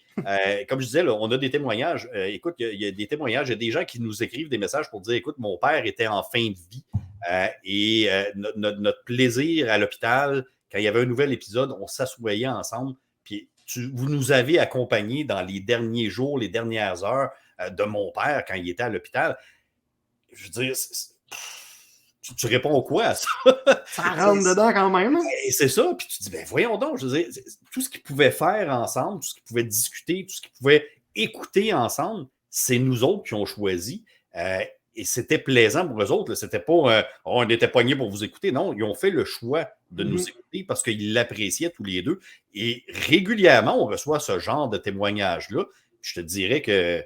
comme je disais, là, on a des témoignages. Écoute, il y a des témoignages. Il y a des gens qui nous écrivent des messages pour dire, écoute, mon père était en fin de vie et notre plaisir à l'hôpital, quand il y avait un nouvel épisode, on s'assoyait ensemble. Puis, vous nous avez accompagnés dans les derniers jours, les dernières heures de mon père quand il était à l'hôpital. Je veux dire, tu réponds quoi à ça? Ça rentre dedans quand même. Et c'est ça. Puis tu te dis, ben voyons donc, je veux dire, tout ce qu'ils pouvaient faire ensemble, tout ce qu'ils pouvaient discuter, tout ce qu'ils pouvaient écouter ensemble, c'est nous autres qui ont choisi. Et c'était plaisant pour eux autres. Là. C'était pas on était pognés pour vous écouter. Non, ils ont fait le choix de nous écouter parce qu'ils l'appréciaient tous les deux. Et régulièrement, on reçoit ce genre de témoignages-là. Je te dirais que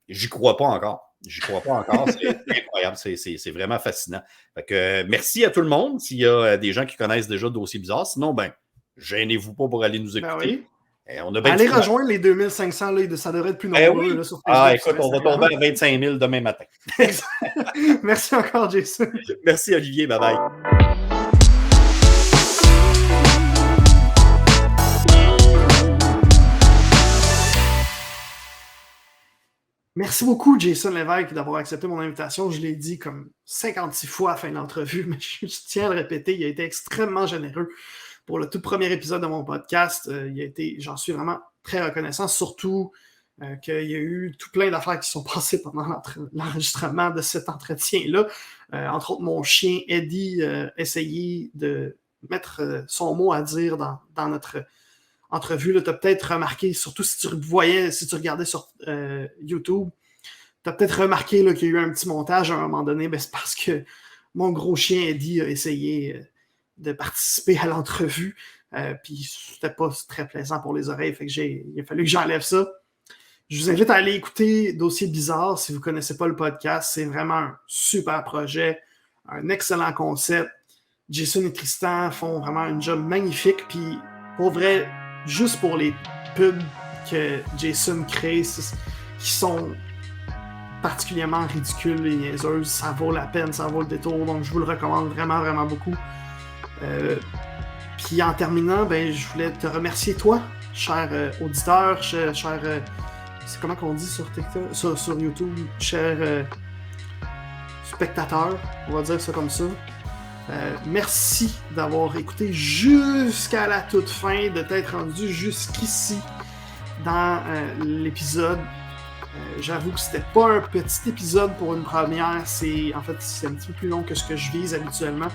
j'y crois pas encore. J'y crois pas encore. C'est incroyable. C'est vraiment fascinant. Fait que, merci à tout le monde. S'il y a des gens qui connaissent déjà Dossier Bizarre. Sinon, gênez-vous pas pour aller nous écouter. On a allez rejoindre les 2500, là, ça devrait être plus nombreux. Oui. Là, sur Facebook, écoute, on va tomber à 25 000 demain matin. Merci encore, Jason. Merci, Olivier. Bye-bye. Merci beaucoup, Jason Lévesque, d'avoir accepté mon invitation. Je l'ai dit comme 56 fois à la fin de l'entrevue, mais je tiens à le répéter, il a été extrêmement généreux pour le tout premier épisode de mon podcast. J'en suis vraiment très reconnaissant, surtout qu'il y a eu tout plein d'affaires qui sont passées pendant l'enregistrement de cet entretien-là. Entre autres, mon chien Eddie essayé de mettre son mot à dire dans notre entrevue. Tu as peut-être remarqué, surtout si tu regardais sur YouTube, tu as peut-être remarqué là, qu'il y a eu un petit montage à un moment donné. C'est parce que mon gros chien Eddie a essayé de participer à l'entrevue. Puis c'était pas très plaisant pour les oreilles. Fait que il a fallu que j'enlève ça. Je vous invite à aller écouter Dossier Bizarre si vous ne connaissez pas le podcast. C'est vraiment un super projet, un excellent concept. Jason et Tristan font vraiment un job magnifique. Puis pour vrai, juste pour les pubs que Jason crée, qui sont particulièrement ridicules et niaiseuses, ça vaut la peine, ça vaut le détour. Donc je vous le recommande vraiment, vraiment beaucoup. Puis en terminant, je voulais te remercier toi, cher auditeur, cher c'est comment qu'on dit sur TikTok, sur YouTube, cher spectateur, on va dire ça comme ça. Merci d'avoir écouté jusqu'à la toute fin, de t'être rendu jusqu'ici dans l'épisode. J'avoue que c'était pas un petit épisode pour une première, c'est un petit peu plus long que ce que je vise habituellement.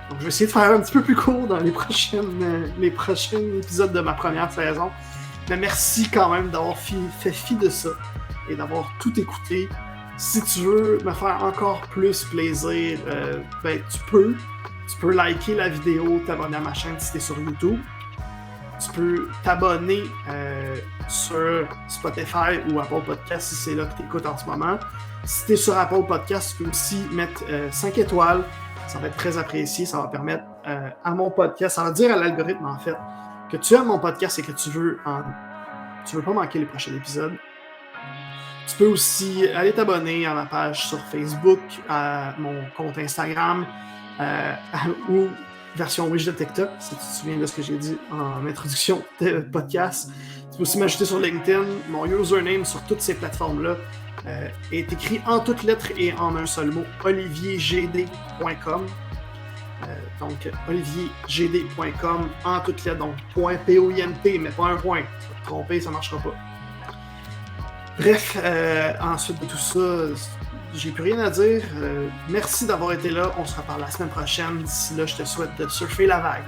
Donc je vais essayer de faire un petit peu plus court dans les prochains épisodes de ma première saison. Mais merci quand même d'avoir fait fi de ça et d'avoir tout écouté. Si tu veux me faire encore plus plaisir, tu peux liker la vidéo, t'abonner à ma chaîne si t'es sur YouTube. Tu peux t'abonner sur Spotify ou Apple Podcast si c'est là que tu écoutes en ce moment. Si tu es sur Apple Podcast, tu peux aussi mettre 5 étoiles. Ça va être très apprécié. Ça va permettre à mon podcast, ça va dire à l'algorithme en fait, que tu aimes mon podcast et que tu veux pas manquer les prochains épisodes. Tu peux aussi aller t'abonner à ma page sur Facebook, à mon compte Instagram ou version Wish de TikTok, si tu te souviens de ce que j'ai dit en introduction de podcast. Tu peux aussi m'ajouter sur LinkedIn. Mon username sur toutes ces plateformes-là est écrit en toutes lettres et en un seul mot, oliviergd.com. Donc, oliviergd.com en toutes lettres, donc .point, mais pas un point. Tu vas te tromper, ça ne marchera pas. Bref, ensuite de tout ça, j'ai plus rien à dire. Merci d'avoir été là. On se reparle la semaine prochaine. D'ici là, je te souhaite de surfer la vague.